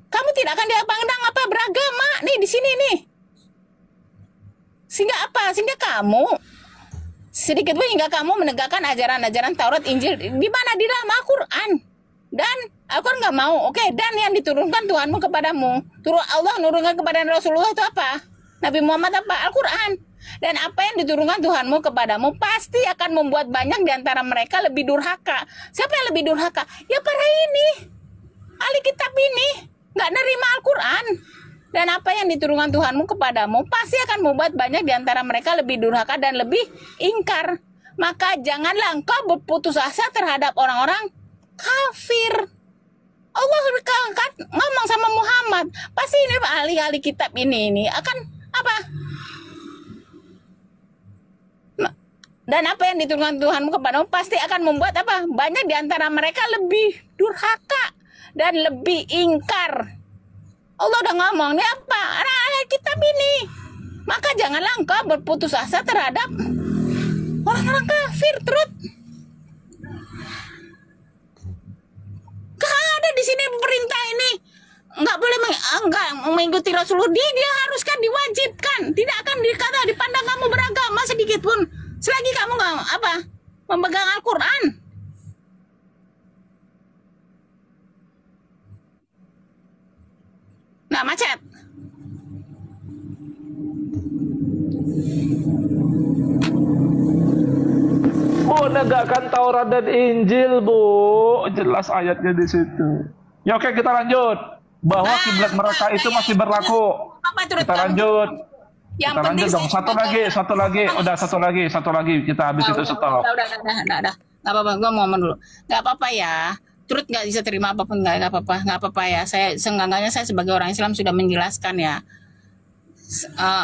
Kamu tidak akan dipandang apa beragama nih di sini nih. Sehingga kamu sedikit pun hingga kamu menegakkan ajaran-ajaran Taurat, Injil di mana di dalam Al-Quran. Dan Al-Quran nggak mau. Oke, dan yang diturunkan Tuhanmu kepadamu, Allah nurunkan kepada Rasulullah itu apa? Nabi Muhammad apa? Al-Quran. Dan apa yang diturunkan Tuhanmu kepadamu pasti akan membuat banyak di antara mereka lebih durhaka. Siapa yang lebih durhaka? Ya para ini, ahli kitab ini, nggak nerima Al-Quran. Dan apa yang diturunkan Tuhanmu kepadamu pasti akan membuat banyak di antara mereka lebih durhaka dan lebih ingkar. Maka janganlah engkau berputus asa terhadap orang-orang kafir. Allah ngomong sama Muhammad, pasti ini ahli-ahli kitab ini akan apa? Dan apa yang diturunkan Tuhanmu kepadamu pasti akan membuat apa? Banyak di antara mereka lebih durhaka dan lebih ingkar. Allah udah ngomong, ini apa? Anak kitab ini. Maka janganlah engkau berputus asa terhadap orang-orang kafir, Trut. Gak ada di sini perintah ini. Nggak boleh mengikuti Rasulullah. Dia haruskan diwajibkan. Tidak akan dipandang kamu beragama sedikit pun. Selagi kamu nggak memegang Al-Quran. Nggak macet. menegakkan Taurat dan Injil, Bu. Jelas ayatnya di situ. Ya oke, kita lanjut. Bahwa kiblat mereka itu masih berlaku. Kita lanjut. Kita lanjut dong. Satu lagi. Kita habis itu stop. Udah. Gak apa-apa, gue mau ngomong dulu. Gak apa-apa ya. Truth nggak bisa terima apapun, nggak apa-apa ya. Saya seenggaknya saya sebagai orang Islam sudah menjelaskan ya.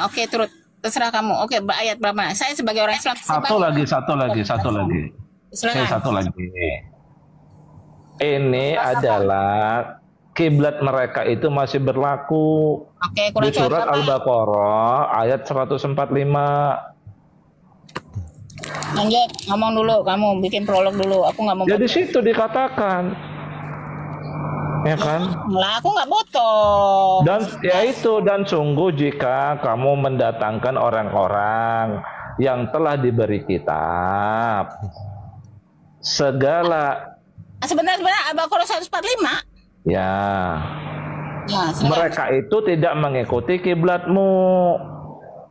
Oke, Truth, terserah kamu. Oke, ayat berapa? Saya sebagai orang Islam. Satu lagi. Satu lagi. Ini adalah kiblat mereka itu masih berlaku. Oke, di surat Al-Baqarah ayat 145. Lanjut, ngomong dulu, kamu bikin prolog dulu. Aku nggak mau. Jadi situ dikatakan, ya kan? Lah, aku nggak botol. Dan ya itu, dan sungguh jika kamu mendatangkan orang-orang yang telah diberi kitab, segala. Sebentar, Al-Baqarah 145. Ya, silakan. mereka itu tidak mengikuti kiblatmu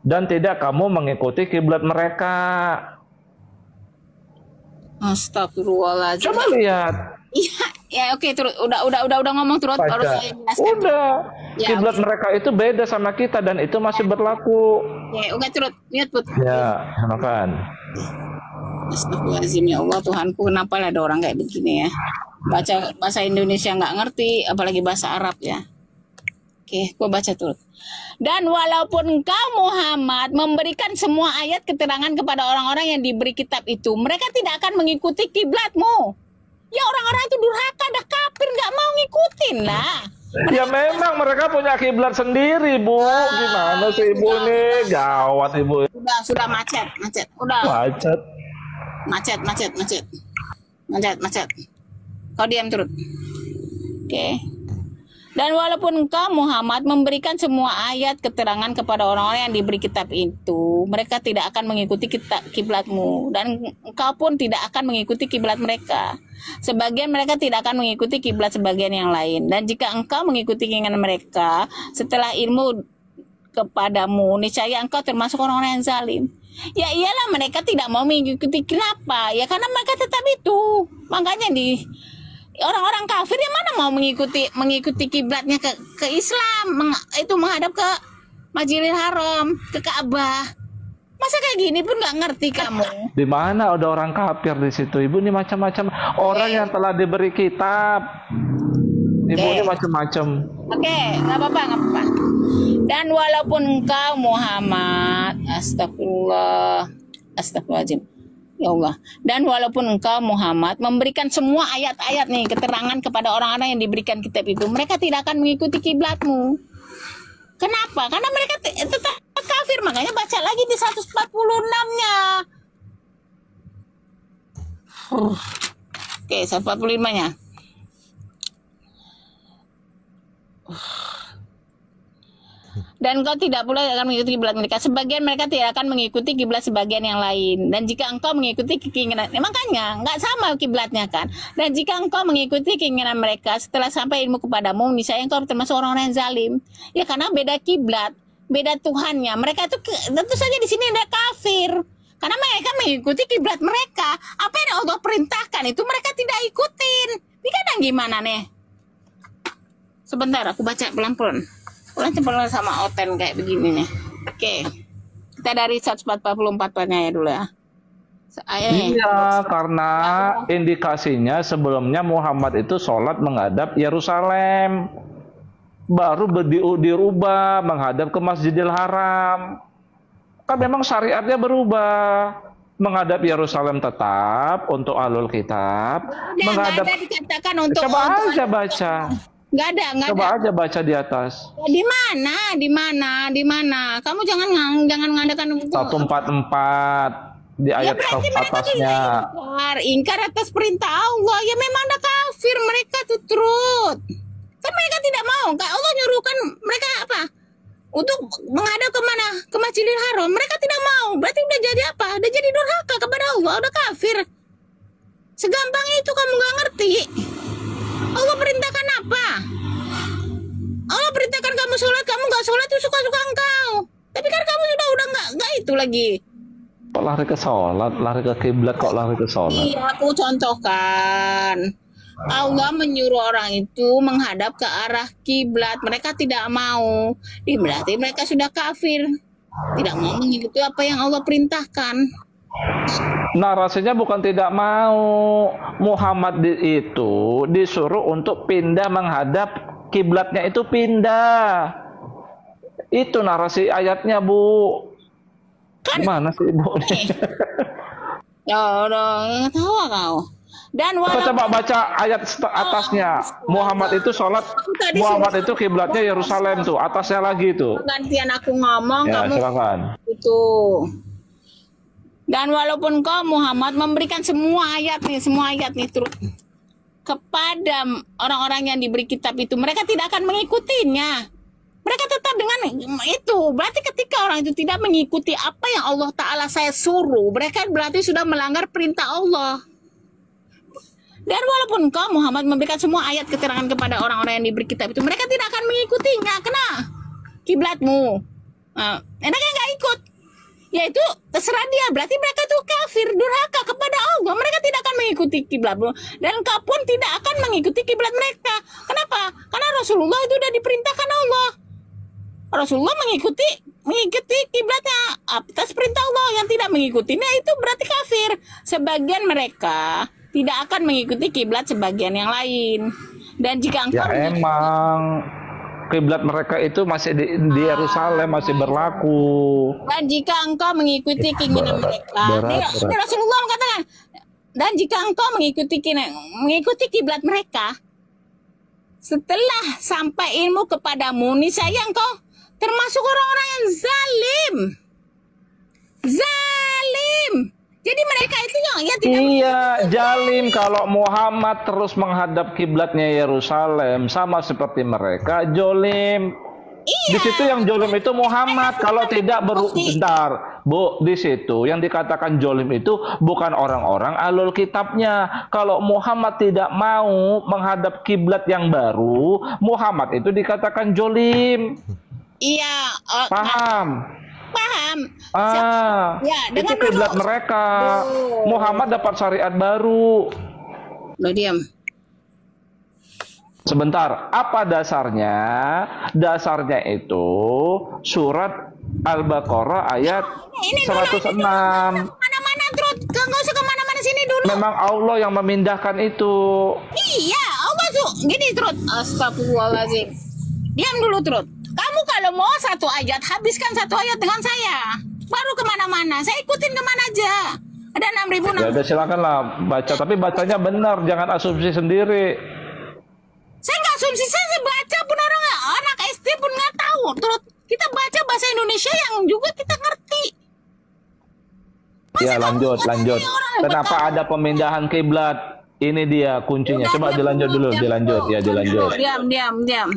dan tidak kamu mengikuti kiblat mereka. Astagfirullahaladzim. Coba lihat. Ya oke, terus udah ngomong terus baru saya jelaskan. Udah. Kiblat mereka itu beda sama kita dan itu masih berlaku. Ya, oke terus lihat Put. Ya, makan. Astagfirullahaladzim, ya Allah Tuhanku, kenapa ada orang kayak begini ya? Baca bahasa Indonesia nggak ngerti, apalagi bahasa Arab ya. Oke, gua baca terus. Dan walaupun engkau Muhammad memberikan semua ayat keterangan kepada orang-orang yang diberi kitab itu, mereka tidak akan mengikuti kiblatmu. Ya orang-orang itu durhaka, dah kafir, nggak mau ngikutin lah. Ya memang mereka punya kiblat sendiri, Bu. Gimana sih Ibu nih? Gawat Ibu. Sudah macet. Udah. Macet. Kau diam terus. Oke. Dan walaupun engkau Muhammad memberikan semua ayat keterangan kepada orang-orang yang diberi kitab itu, mereka tidak akan mengikuti kiblatmu, dan engkau pun tidak akan mengikuti kiblat mereka. Sebagian mereka tidak akan mengikuti kiblat sebagian yang lain. Dan jika engkau mengikuti keinginan mereka setelah ilmu kepadamu, niscaya engkau termasuk orang-orang yang zalim. Ya iyalah, mereka tidak mau mengikuti. Kenapa? Ya karena mereka tetap itu. Makanya orang-orang kafir yang mana mau mengikuti kiblatnya ke Islam, itu menghadap ke Masjidil Haram, ke Ka'bah. Masa kayak gini pun nggak ngerti kamu? Di mana ada orang kafir di situ? Ibu ini macam-macam orang yang telah diberi kitab. Ibu ini macam-macam. Oke, nggak apa-apa. Dan walaupun engkau Muhammad, astagfirullahaladzim. Ya Allah. Dan walaupun engkau Muhammad memberikan semua ayat-ayat nih keterangan kepada orang-orang yang diberikan kitab itu, mereka tidak akan mengikuti kiblatmu. Kenapa? Karena mereka tetap kafir. Makanya baca lagi di 146-nya. Oke, 145-nya. Dan engkau tidak pula akan mengikuti kiblat mereka. Sebagian mereka tidak akan mengikuti kiblat sebagian yang lain. Dan jika engkau mengikuti keinginan, makanya nggak sama kiblatnya kan. Dan jika engkau mengikuti keinginan mereka setelah sampai ilmu kepadamu, niscaya engkau termasuk orang-orang yang zalim. Ya karena beda kiblat, beda Tuhannya. Mereka itu tentu saja di sini ada kafir. Karena mereka mengikuti kiblat mereka. Apa yang Allah perintahkan itu mereka tidak ikutin. Ini kadang gimana nih? Sebentar, aku baca pelan-pelan. Pelan sama Oten kayak begini nih. Oke. Kita dari 144-nya ya dulu ya. Iya, karena indikasinya sebelumnya Muhammad itu sholat menghadap Yerusalem. Baru dirubah menghadap ke Masjidil Haram. Kan memang syariatnya berubah. Menghadap Yerusalem tetap untuk ahlul kitab. Menghadap. Ada dikatakan untuk. Coba aja baca. Nggak ada. Coba aja baca di atas. Di mana? Kamu jangan ngadakan 144 di ayat atasnya. Ingkar atas perintah Allah. Ya memang ada kafir mereka tuh Trut. Kan mereka tidak mau. Allah nyuruhkan mereka apa? Untuk menghadap kemana? Ke Masjidil Haram. Mereka tidak mau. Berarti udah jadi apa? Udah jadi durhaka kepada Allah. Udah kafir. Segampang itu kamu nggak ngerti. Allah perintahkan apa? Allah perintahkan kamu sholat, kamu nggak sholat itu suka-suka engkau. Tapi kan kamu udah nggak itu lagi. Kok lari ke sholat, lari ke kiblat, kok lari ke sholat? Iya, aku contohkan. Allah menyuruh orang itu menghadap ke arah kiblat. Mereka tidak mau. Berarti mereka sudah kafir. Tidak mau mengikuti apa yang Allah perintahkan. Narasinya bukan tidak mau. Muhammad itu disuruh untuk pindah menghadap kiblatnya, itu pindah. Itu narasi ayatnya, Bu. Gimana sih, Bu? Ya udah, tahu kau. Dan Coba baca ayat atasnya. Muhammad itu sholat, Muhammad itu kiblatnya Yerusalem tuh, atasnya lagi tuh. Gantian aku ngomong, Ya, kamu silakan. itu. Dan walaupun kau Muhammad memberikan semua ayat nih terus kepada orang-orang yang diberi kitab itu, mereka tidak akan mengikutinya. Mereka tetap dengan itu. Berarti ketika orang itu tidak mengikuti apa yang Allah Ta'ala saya suruh, mereka berarti sudah melanggar perintah Allah. Dan walaupun kau Muhammad memberikan semua ayat keterangan kepada orang-orang yang diberi kitab itu, mereka tidak akan mengikutinya. Kena kiblatmu. Enaknya nggak ikut. Yaitu terserah dia. Berarti mereka itu kafir, durhaka kepada Allah. Mereka tidak akan mengikuti kiblatmu. Dan kau pun tidak akan mengikuti kiblat mereka. Kenapa? Karena Rasulullah itu sudah diperintahkan Allah. Rasulullah mengikuti kiblatnya atas perintah Allah. Yang tidak mengikutinya itu berarti kafir. Sebagian mereka tidak akan mengikuti kiblat sebagian yang lain. Dan jika engkau emang kiblat mereka itu masih di Yerusalem, masih berlaku. Dan jika engkau mengikuti keinginan mereka, ini Rasulullah mengatakan, dan jika engkau mengikuti kiblat mereka, setelah sampai ilmu kepadamu, niscaya engkau termasuk orang-orang yang zalim. Jadi mereka itu yang tidak. Iya, jalim. Kalau Muhammad terus menghadap kiblatnya Yerusalem, sama seperti mereka, jolim. Iya. Di situ yang jolim itu Muhammad. Kalau tidak bentar, Bu, di situ yang dikatakan jolim itu bukan orang-orang alul kitabnya. Kalau Muhammad tidak mau menghadap kiblat yang baru, Muhammad itu dikatakan jolim. Iya. Paham? Ya, itu kiblat mereka. Muhammad dapat syariat baru. Lo diam. Sebentar, apa dasarnya? Dasarnya itu surat Al-Baqarah ayat 106. Mana-mana terus, nggak usah kemana-mana, sini dulu. Memang Allah yang memindahkan itu. Iya, Allah tuh gini terus. Astagfirullahaladzim. Diam dulu terus. Kamu kalau mau satu ayat, habiskan satu ayat dengan saya. Baru kemana-mana, saya ikutin kemana aja. Ada 6.000. Ya udah silakanlah baca, tapi bacanya benar, jangan asumsi sendiri. Saya nggak asumsi, saya baca pun anak SD pun nggak tahu. Terus kita baca bahasa Indonesia yang juga kita ngerti. Ya lanjut. Kenapa ada pemindahan kiblat? Ini dia kuncinya. Coba dilanjut dulu, dilanjut. Diam.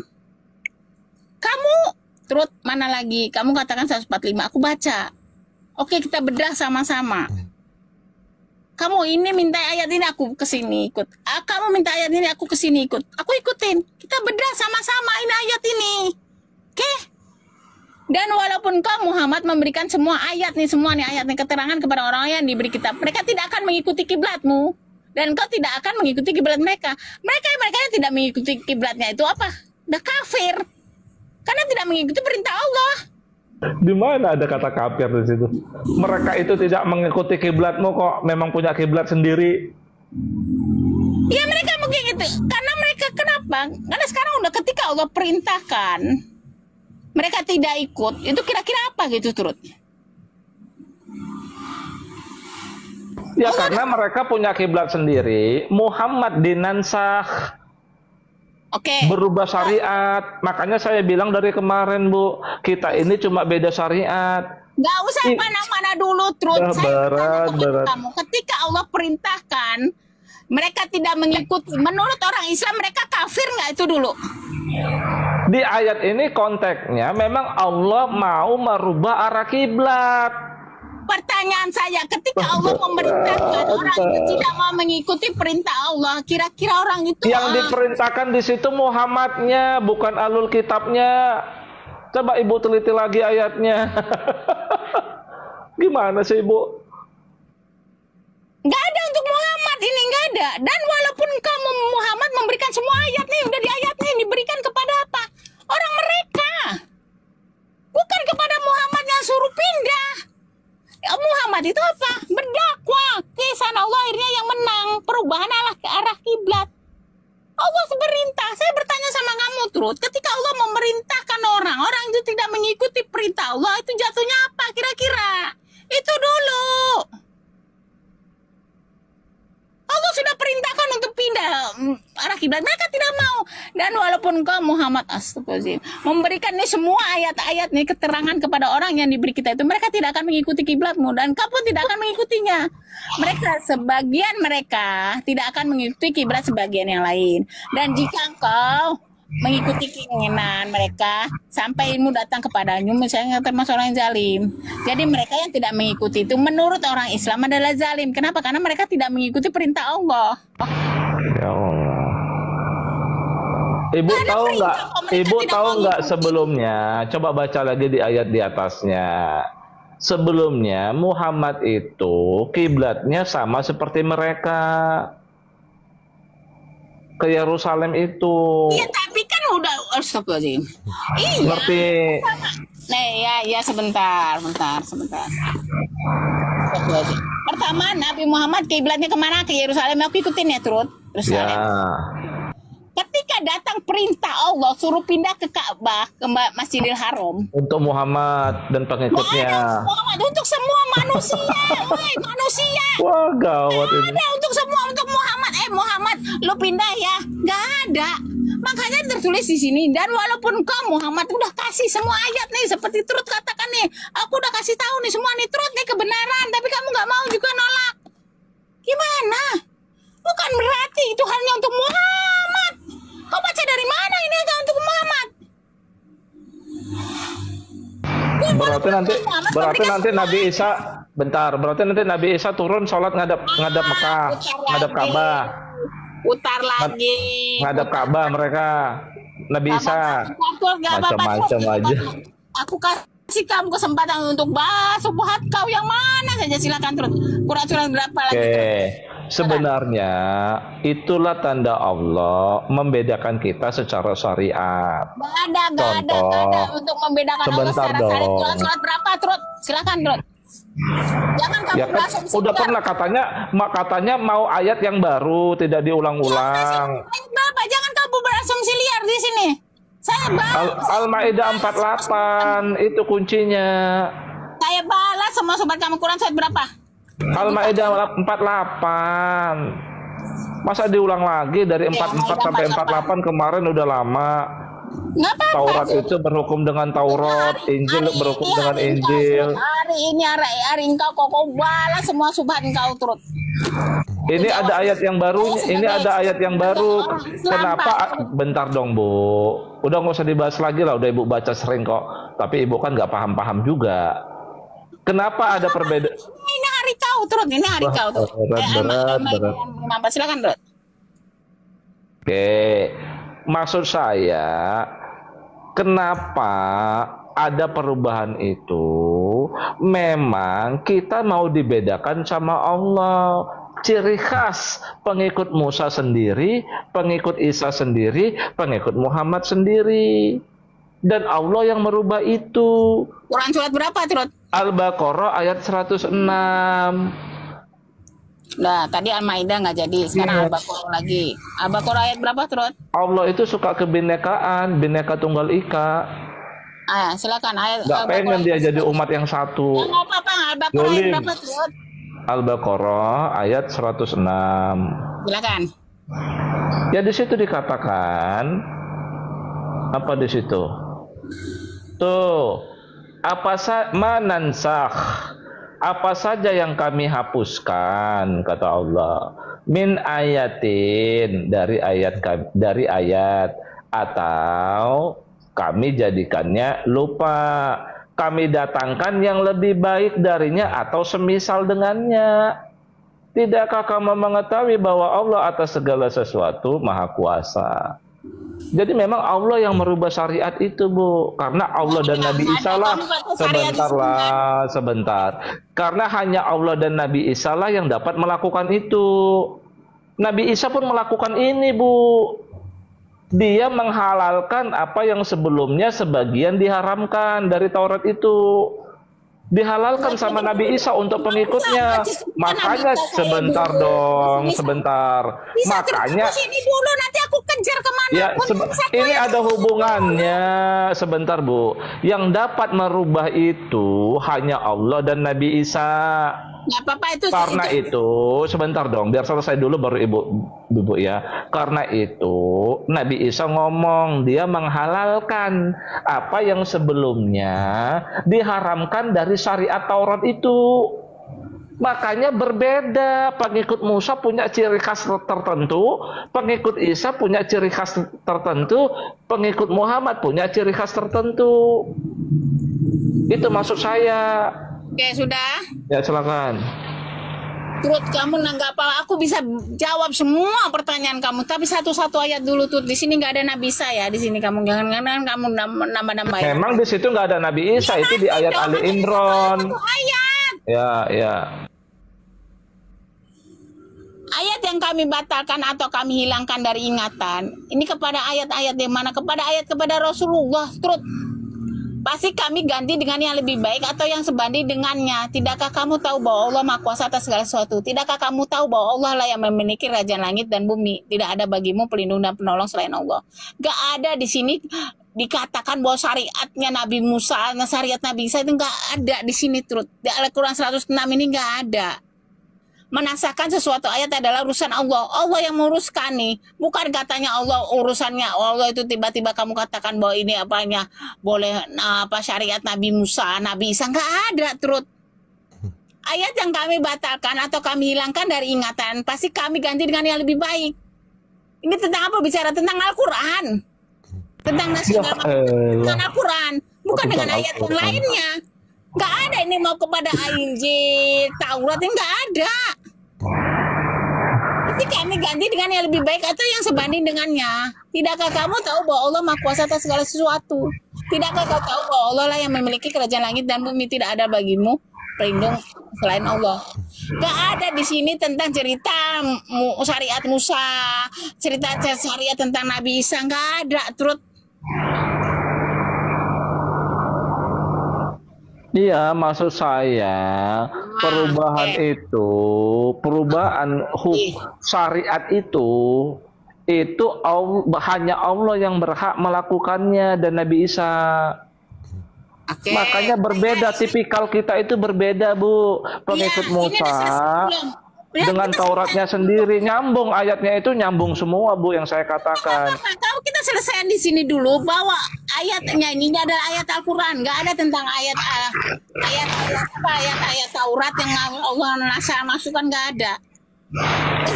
Kamu terus mana lagi? Kamu katakan 145, aku baca. Oke, kita bedah sama-sama. Kamu ini minta ayat ini, aku kesini ikut. Kamu minta ayat ini, aku kesini ikut. Aku ikutin. Kita bedah sama-sama ini ayat ini. Oke? Dan walaupun kau Muhammad memberikan semua ayat nih keterangan kepada orang yang diberi kitab, mereka tidak akan mengikuti kiblatmu. Dan kau tidak akan mengikuti kiblat mereka. Mereka yang tidak mengikuti kiblatnya itu apa? Udah kafir. Karena tidak mengikuti perintah Allah. Di mana ada kata kafir di situ? Mereka itu tidak mengikuti kiblatmu kok, memang punya kiblat sendiri. Ya mereka mungkin gitu. Karena mereka kenapa? Karena sekarang udah ketika Allah perintahkan, mereka tidak ikut. Itu kira-kira apa gitu turut? Ya karena mereka punya kiblat sendiri. Muhammad dinansah. Berubah syariat. Makanya saya bilang dari kemarin, Bu, kita ini cuma beda syariat. Gak usah mana-mana dulu, Trud. Saya kamu, ketika Allah perintahkan, mereka tidak mengikuti. Menurut orang Islam, mereka kafir nggak itu dulu? Di ayat ini konteksnya memang Allah mau merubah arah kiblat. Pertanyaan saya, ketika Allah memerintahkan orang itu tidak mau mengikuti perintah Allah, kira-kira orang itu yang diperintahkan di situ Muhammadnya, bukan alul kitabnya. Coba Ibu teliti lagi ayatnya. Gimana sih Ibu? ada. Dan walaupun kamu Muhammad memberikan semua ayat nih, udah di ayat nih diberikan kepada apa? Orang mereka. Bukan kepada Muhammad yang suruh pindah. Muhammad itu apa? Berdakwah ke sana Allah, akhirnya yang menang. Perubahan arah ke arah kiblat. Allah berperintah. Saya bertanya sama kamu, Trud, ketika Allah memerintahkan orang, orang itu tidak mengikuti perintah Allah, itu jatuhnya apa kira-kira? Itu dulu. Allah sudah perintahkan untuk pindah arah kiblat, mereka tidak mau. Dan walaupun kau Muhammad astagfirullahaladzim memberikan nih semua ayat-ayat nih keterangan kepada orang yang diberi kita itu, mereka tidak akan mengikuti kiblatmu dan kau pun tidak akan mengikutinya. Sebagian mereka tidak akan mengikuti kiblat sebagian yang lain. Dan jika engkau mengikuti keinginan mereka sampai ilmu datang kepadanya, misalnya termasuk orang yang zalim. Jadi mereka yang tidak mengikuti itu menurut orang Islam adalah zalim. Kenapa? Karena mereka tidak mengikuti perintah Allah. Ya Allah. Ibu tahu nggak? Ibu tahu nggak sebelumnya? Coba baca lagi di ayat di atasnya. Sebelumnya Muhammad itu kiblatnya sama seperti mereka ke Yerusalem itu. Iya, tapi kan udah astagfirullahaladzim. Iya. Ngerti? Nih, ya sebentar. Pertama, Nabi Muhammad kiblatnya kemana? Ke Yerusalem. Aku ikutin ya, Trud. Ya. Ketika datang perintah Allah suruh pindah ke Ka'bah, ke Masjidil Haram. Untuk Muhammad dan pengikutnya. Muhammad, untuk semua manusia, manusia. Wah, gawat ini. Ada untuk semua, untuk Muhammad. Muhammad, lu pindah ya? Gak ada. Makanya tertulis di sini. Dan walaupun kau Muhammad udah kasih semua ayat nih, seperti Trud katakan nih, aku udah kasih tahu nih semua nih Trud nih kebenaran, tapi kamu gak mau juga nolak. Gimana? Bukan berarti itu hanya untuk Muhammad. Kau baca dari mana ini agak untuk Muhammad? Berarti nanti Nabi Isa berarti nanti Nabi Isa turun sholat ngadap Mekah, ngadap Ka'bah. Putar lagi. Ngadap Ka'bah mereka. Nabi Isa. Macam-macam aja. Aku kasih kamu kesempatan untuk bahas subhat kau yang mana saja, silakan terus. Kurang berapa lagi? Oke. Sebenarnya itulah tanda Allah membedakan kita secara syariat. Gak ada untuk membedakan Allah secara syariat. Surat berapa, Trud? Silakan, Trud. Jangan kamu ya kan, udah pernah katanya mau ayat yang baru, tidak diulang-ulang. Bapak, jangan kamu berasumsi liar di sini. Saya balas. Al-Maidah 48 itu kuncinya. Saya balas semua sobat kamu. Quran surat berapa? Al-Maidah 48. Masa diulang lagi dari 44 sampai 48 kemarin udah lama. Taurat itu berhukum dengan Taurat, Injil berhukum dengan Injil. Hari ini hari engkau kau balas semua subhat engkau Trud. Ini ada ayat yang baru, Kenapa? Bentar dong, Bu. Udah nggak usah dibahas lagi lah, udah Ibu baca sering kok. Tapi Ibu kan nggak paham-paham juga. Kenapa ada perbedaan? Ini hari kau Trud, ini hari kau Trud. Berat. Silakan Trud. Oke. Maksud saya, kenapa ada perubahan itu? Memang kita mau dibedakan sama Allah. Ciri khas pengikut Musa sendiri, pengikut Isa sendiri, pengikut Muhammad sendiri. Dan Allah yang merubah itu. Quran surat berapa, Trud? Al-Baqarah ayat 106. Nah, tadi Al-Maidah nggak jadi, sekarang Al-Baqarah lagi. Al-Baqarah ayat berapa, Trud? Allah itu suka kebinekaan, bineka tunggal ika. Silakan ayat. Gak pengen dia jadi umat yang satu. Nggak apa-apa, Al-Baqarah ayat berapa, Trud? Al-Baqarah ayat 106. Silakan. Ya di situ dikatakan apa di situ? Tuh, manansakh. Apa saja yang kami hapuskan, kata Allah, min ayatin, dari ayat, atau kami jadikannya lupa, kami datangkan yang lebih baik darinya atau semisal dengannya. Tidakkah kamu mengetahui bahwa Allah atas segala sesuatu maha kuasa? Jadi memang Allah yang merubah syariat itu, Bu. Karena Allah dan Nabi Isa lah. Sebentar. Karena hanya Allah dan Nabi Isa lah yang dapat melakukan itu. Nabi Isa pun melakukan ini, Bu. Dia menghalalkan apa yang sebelumnya sebagian diharamkan dari Taurat itu. Dihalalkan sama Nabi Isa untuk pengikutnya. Makanya sebentar dong, sebentar. Bisa Makanya terus sini dulu, nanti aku kejar kemana ya, pun. ini ada hubungannya. Sebentar, Bu. Yang dapat merubah itu hanya Allah dan Nabi Isa. Nggak apa-apa itu. Karena itu, sebentar dong, biar selesai dulu baru Ibu ya. Karena itu, Nabi Isa ngomong, dia menghalalkan apa yang sebelumnya diharamkan dari syariat Taurat itu. Makanya berbeda, pengikut Musa punya ciri khas tertentu, pengikut Isa punya ciri khas tertentu, pengikut Muhammad punya ciri khas tertentu. Itu maksud saya. Oke, sudah. Ya, silakan. Terus kamu nggak apa, aku bisa jawab semua pertanyaan kamu. Tapi satu-satu ayat dulu tuh. Di sini nggak ada Nabi Isa ya. Di sini kamu jangan kamu nambah-nambahin. Memang di situ nggak ada Nabi Isa, itu di ayat Ali Imran. Ayat. Ya. Ayat yang kami batalkan atau kami hilangkan dari ingatan. Ini kepada ayat-ayat yang mana? Kepada Rasulullah. Terus pasti kami ganti dengan yang lebih baik atau yang sebanding dengannya. Tidakkah kamu tahu bahwa Allah Maha Kuasa atas segala sesuatu? Tidakkah kamu tahu bahwa Allah lah yang memiliki kerajaan langit dan bumi? Tidak ada bagimu pelindung dan penolong selain Allah. Gak ada di sini dikatakan bahwa syariatnya Nabi Musa, syariat Nabi Isa itu gak ada di sini. Terus di Al-Quran 106 ini gak ada. Menasahkan sesuatu ayat adalah urusan Allah. Allah yang menguruskan nih. Bukan katanya Allah urusannya Allah itu tiba-tiba kamu katakan bahwa ini apanya boleh apa syariat Nabi Musa, Nabi Isa, nggak ada. Terus ayat yang kami batalkan atau kami hilangkan dari ingatan pasti kami ganti dengan yang lebih baik. Ini tentang apa? Bicara tentang Al-Quran, tentang nasional, tentang Al-Quran, bukan dengan ayat yang lainnya. Nggak ada ini mau kepada Injil, Taurat ini nggak ada. Nanti kami ganti dengan yang lebih baik atau yang sebanding dengannya. Tidakkah kamu tahu bahwa Allah Maha Kuasa atas segala sesuatu? Tidakkah kau tahu bahwa Allah lah yang memiliki kerajaan langit dan bumi? Tidak ada bagimu pelindung selain Allah. Gak ada di sini tentang cerita syariat Musa, cerita syariat tentang Nabi Isa, nggak ada. Terus iya, maksud saya perubahan itu, perubahan syariat itu hanya Allah yang berhak melakukannya dan Nabi Isa. okay. Makanya berbeda, tipikal kita itu berbeda, Bu. Pengikut Musa dengan Tauratnya sendiri nyambung, ayatnya itu nyambung semua, Bu, yang saya katakan. Kalau kita selesai di sini dulu bahwa ayatnya ini ada ayat Al-Quran, nggak ada tentang ayat Taurat yang Allah nasa masukkan, nggak ada.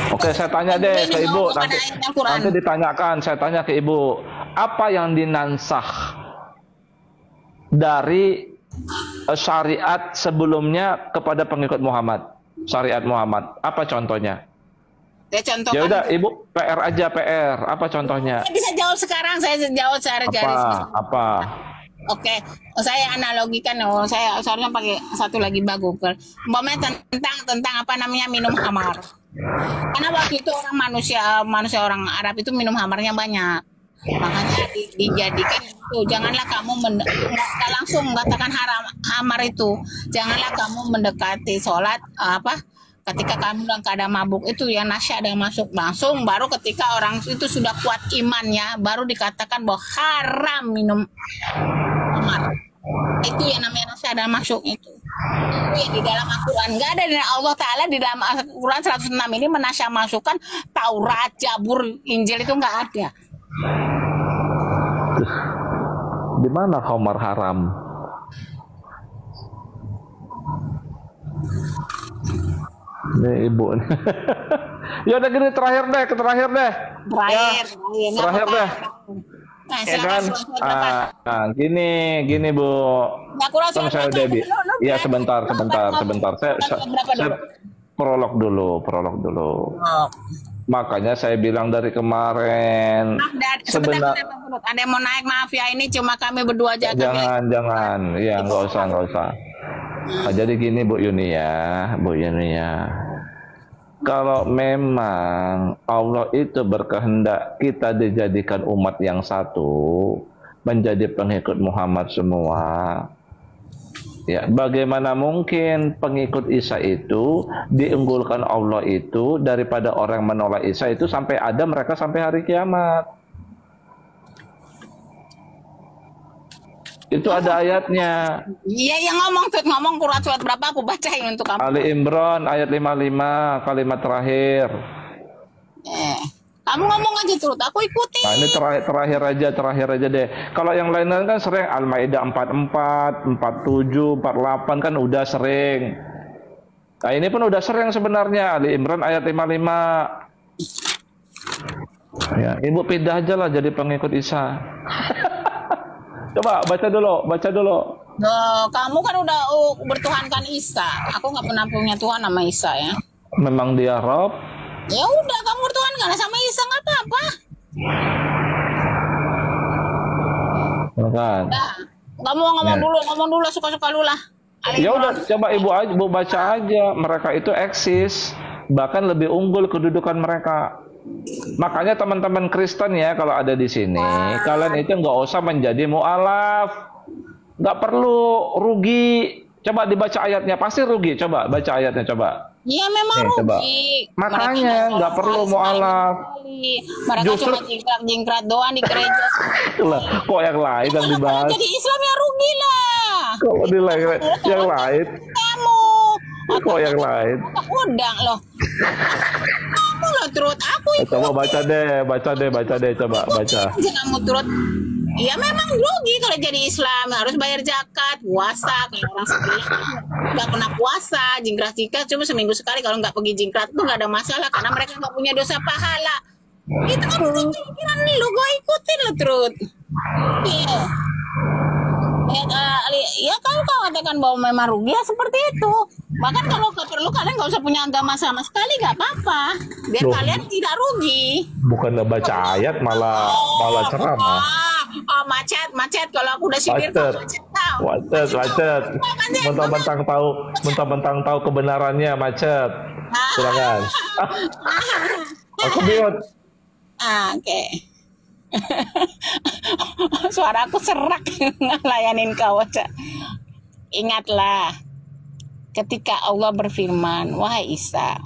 Oke, saya tanya deh ke Ibu, nanti ditanyakan, saya tanya ke Ibu, apa yang dinansah dari syariat sebelumnya kepada pengikut Muhammad? Syariat Muhammad, apa contohnya? Ya udah, Ibu PR aja, PR. Apa contohnya? Saya bisa jawab sekarang, saya jawab secara garis. Apa? Oke, saya analogikan, saya soalnya pakai satu lagi Google. Umpamanya tentang apa namanya minum khamar. Karena waktu itu manusia orang Arab itu minum khamarnya banyak. Makanya dijadikan itu, janganlah kamu nggak langsung mengatakan haram khamar itu. Janganlah kamu mendekati sholat ketika kamu dalam keadaan mabuk itu yang nasya ada yang masuk langsung, baru ketika orang itu sudah kuat imannya baru dikatakan bahwa haram minum khamar. Itu yang namanya nasya ada yang masuk itu. Itu di dalam Al-Quran nggak ada. Dan Allah Ta'ala di dalam Al-Quran 106 ini menasya masukkan Taurat, Zabur, Injil itu nggak ada. Di mana khamar haram? Nih Ibu. Ya udah gini, terakhir deh. Terakhir deh. Nah, ya kan? Gini Bu. Kan saya udah ya sebentar. Saya prolog dulu. Makanya saya bilang dari kemarin. Sebentar. Ada yang mau naik, maaf ya, ini cuma kami berdua aja. Jangan. Ya nggak usah. Nah, jadi gini Bu Yuni ya. kalau memang Allah itu berkehendak kita dijadikan umat yang satu, menjadi pengikut Muhammad semua, ya, bagaimana mungkin pengikut Isa itu diunggulkan Allah itu daripada orang menolak Isa itu sampai ada mereka sampai hari kiamat? Itu ada ayatnya. Iya, yang ngomong surat berapa aku bacain untuk kamu. Ali Imran ayat 55 kalimat terakhir. Kamu ngomong aja terus, aku ikuti. Nah, ini terakhir aja deh. Kalau yang lain-lain kan sering Al-Maidah 44, 47, 48 kan udah sering. Nah, ini pun udah sering sebenarnya. Ali Imran ayat 55. Ya, ibu pindah aja lah jadi pengikut Isa. Coba baca dulu. Kamu kan udah bertuhankan Isa. Aku nggak pernah punya Tuhan nama Isa ya. Memang dia Rob. Ya udah, kamu bertuhankan sama Isa nggak apa-apa. Bukan. Nah, kamu ngomong dulu suka-suka lu lah. Ya udah, coba ibu baca aja. Mereka itu eksis, bahkan lebih unggul kedudukan mereka. Makanya teman-teman Kristen ya, kalau ada di sini, kalian itu nggak usah menjadi mu'alaf, nggak perlu rugi. Coba dibaca ayatnya, pasti rugi. Coba baca ayatnya, coba. Iya memang rugi. Coba. Makanya nggak perlu mu'alaf. Mereka Justru cuma jingkrat doang di gereja. lah, kok yang lain yang dibahas? Jadi Islam ya rugi lah. Kok yang lain? Kamu. Kok yang lain? Udang loh. Kamu loh turut aku itu. Coba baca deh, coba baca. Kamu turut. Ya memang rugi kalau jadi Islam, harus bayar zakat, puasa. Kayak orang sebelah nggak pernah puasa, jingkrat cuma seminggu sekali. Kalau nggak pergi jingkrat tuh nggak ada masalah karena mereka nggak punya dosa pahala. Itu kan pikiran lu, gue ikutin lo terus. Iya. Ya kalau kau katakan bahwa memang rugi ya seperti itu. Bahkan kalau perlu kalian nggak usah punya agama sama sekali, nggak apa-apa. Biar kalian tidak rugi. Bukan baca ayat malah ceramah. Macet kalau aku udah sindir macet. Mentang-mentang tahu kebenarannya macet. Silakan. Aku mute. Oke. Suara aku serak ngelayanin kau aja. Ingatlah ketika Allah berfirman, wahai Isa,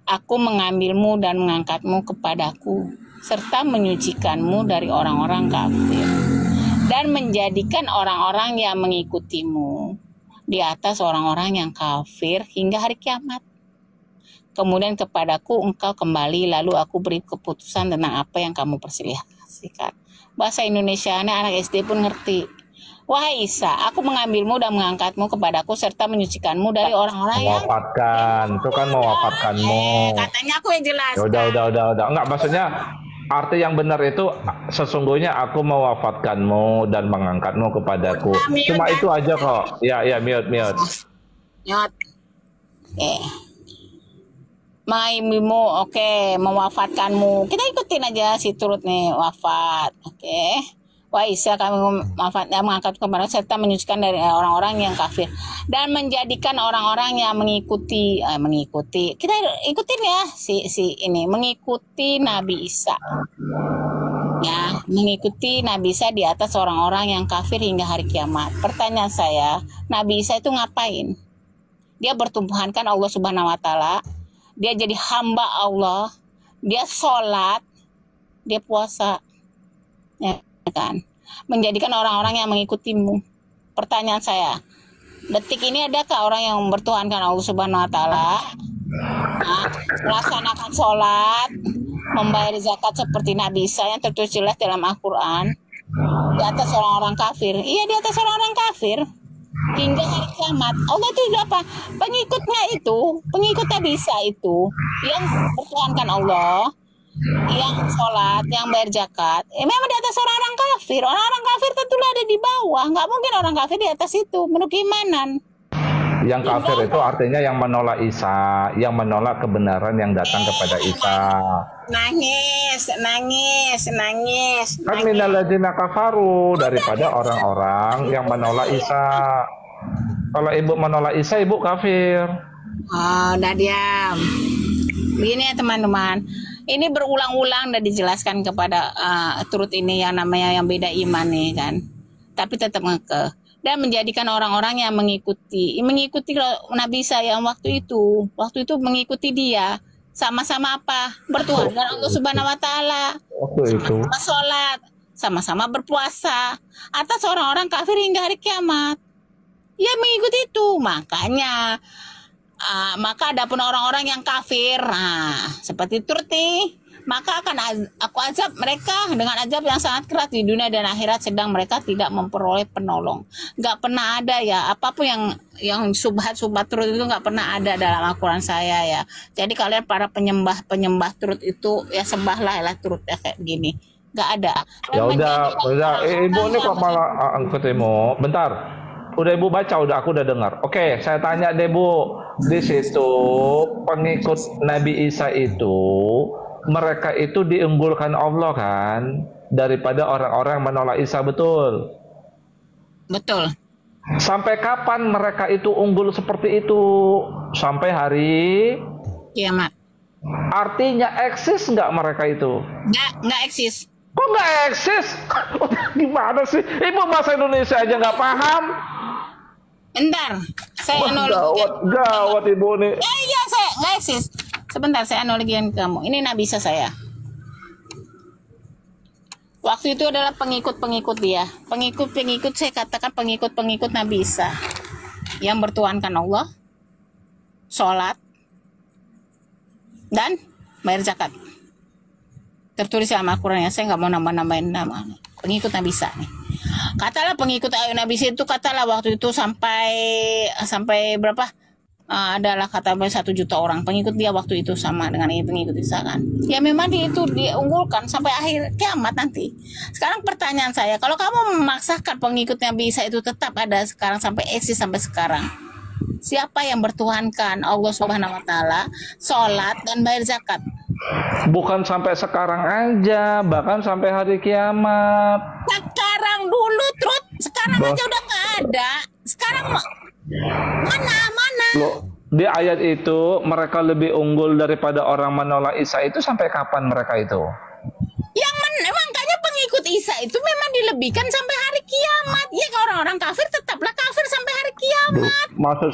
aku mengambilmu dan mengangkatmu kepadaku serta menyucikanmu dari orang-orang kafir dan menjadikan orang-orang yang mengikutimu di atas orang-orang yang kafir hingga hari kiamat. Kemudian kepadaku engkau kembali, lalu aku beri keputusan tentang apa yang kamu perselisihkan. Bahasa Indonesia anak SD pun ngerti. Wahai Isa, aku mengambilmu dan mengangkatmu kepadaku serta menyucikanmu dari orang-orang yang mewafatkan. Itu kan mewafatkanmu. Katanya aku yang jelas. Udah. Enggak, maksudnya arti yang benar itu sesungguhnya aku mewafatkanmu dan mengangkatmu kepadaku. Cuma itu aja kok. Ya, mute. Maimu, oke, mewafatkanmu. Kita ikutin aja si turut nih, wafat. Oke. Wah Isa, kami mengangkat kepada serta menyucikan dari orang-orang yang kafir dan menjadikan orang-orang yang mengikuti. Kita ikutin ya si ini, mengikuti Nabi Isa. Ya, mengikuti Nabi Isa di atas orang-orang yang kafir hingga hari kiamat. Pertanyaan saya, Nabi Isa itu ngapain? Dia bertumbuhankan Allah Subhanahu wa taala. Dia jadi hamba Allah, dia sholat, dia puasa, ya kan? Menjadikan orang-orang yang mengikutimu. Pertanyaan saya, detik ini adakah orang yang bertuhankan Allah Subhanahu Wa Taala, melaksanakan sholat, membayar zakat seperti Nabi Isa yang tertulis jelas dalam Al-Quran, di atas orang-orang kafir? Iya, di atas orang-orang kafir. Hingga hari kiamat. Allah itu apa? Pengikut Nabi Isa itu yang bertuhankan Allah, yang sholat, yang bayar zakat. Memang di atas orang-orang kafir. Orang-orang kafir tentulah ada di bawah. Nggak mungkin orang kafir di atas itu. Menurut keimanan. Yang kafir itu artinya yang menolak Isa, yang menolak kebenaran yang datang kepada Isa. Nangis. Kan minalladzina kafaru, daripada orang-orang yang menolak Isa. Kalau ibu menolak Isa, ibu kafir. Oh, udah diam. Begini ya teman-teman, ini berulang-ulang dan dijelaskan kepada turut ini yang namanya yang beda iman nih kan, tapi tetap ngekeh dan menjadikan orang-orang yang mengikuti Nabi Isa yang waktu itu mengikuti dia sama-sama apa bertuhan dan Allah Subhanahu Wa Taala, sama-sama sholat, sama-sama berpuasa atas orang-orang kafir hingga hari kiamat. Ya mengikuti itu, makanya maka adapun orang-orang yang kafir, seperti Turti, maka akan aku azab mereka dengan azab yang sangat keras di dunia dan akhirat, sedang mereka tidak memperoleh penolong. Gak pernah ada ya, apapun yang subhat-subhat Turut itu gak pernah ada dalam Al-Quran saya ya. Jadi kalian para penyembah Turut itu ya sembahlah Turut ya kayak gini. Gak ada. Ya udah, ibu ini kok malah ketemu. Bentar. Udah ibu baca, aku udah dengar. Oke, saya tanya deh bu, di situ pengikut Nabi Isa itu, mereka itu diunggulkan Allah kan, daripada orang-orang yang menolak Isa, betul? Betul. Sampai kapan mereka itu unggul seperti itu? Sampai hari kiamat. Artinya eksis nggak mereka itu? Nggak eksis. Kok nggak eksis? Gimana sih? Ibu bahasa Indonesia aja nggak paham. Bentar, saya analogikan. Gawat ibu nih. Iya, saya nggak eksis. Sebentar, saya analogikan kamu. Ini Nabi Isa saya. Waktu itu adalah pengikut-pengikut dia. Pengikut-pengikut, saya katakan pengikut-pengikut Nabi Isa. Yang bertuhankan Allah, sholat, dan bayar zakat. Tertulis dalam Al-Quran ya, saya nggak mau nambah-nambahin nama. Pengikut Nabi Isa nih. Katalah pengikut Nabi Isa itu, katalah waktu itu sampai berapa? Adalah kata 1 juta orang pengikut dia waktu itu, sama dengan ini pengikut Isa kan. Ya memang itu diunggulkan sampai akhir kiamat nanti. Sekarang pertanyaan saya, kalau kamu memaksakan pengikut Nabi Isa itu tetap ada sekarang sampai eksis sampai sekarang, siapa yang bertuhankan Allah Subhanahu Wa Taala, sholat dan bayar zakat? Bukan sampai sekarang aja, bahkan sampai hari kiamat. Sekarang dulu, Trut. Sekarang aja udah nggak ada. Sekarang mana? Loh, di ayat itu mereka lebih unggul daripada orang menolak Isa itu sampai kapan mereka itu? Makanya pengikut Isa itu memang dilebihkan sampai hari kiamat. Ya orang-orang kafir tetaplah kafir sampai hari kiamat. Maksud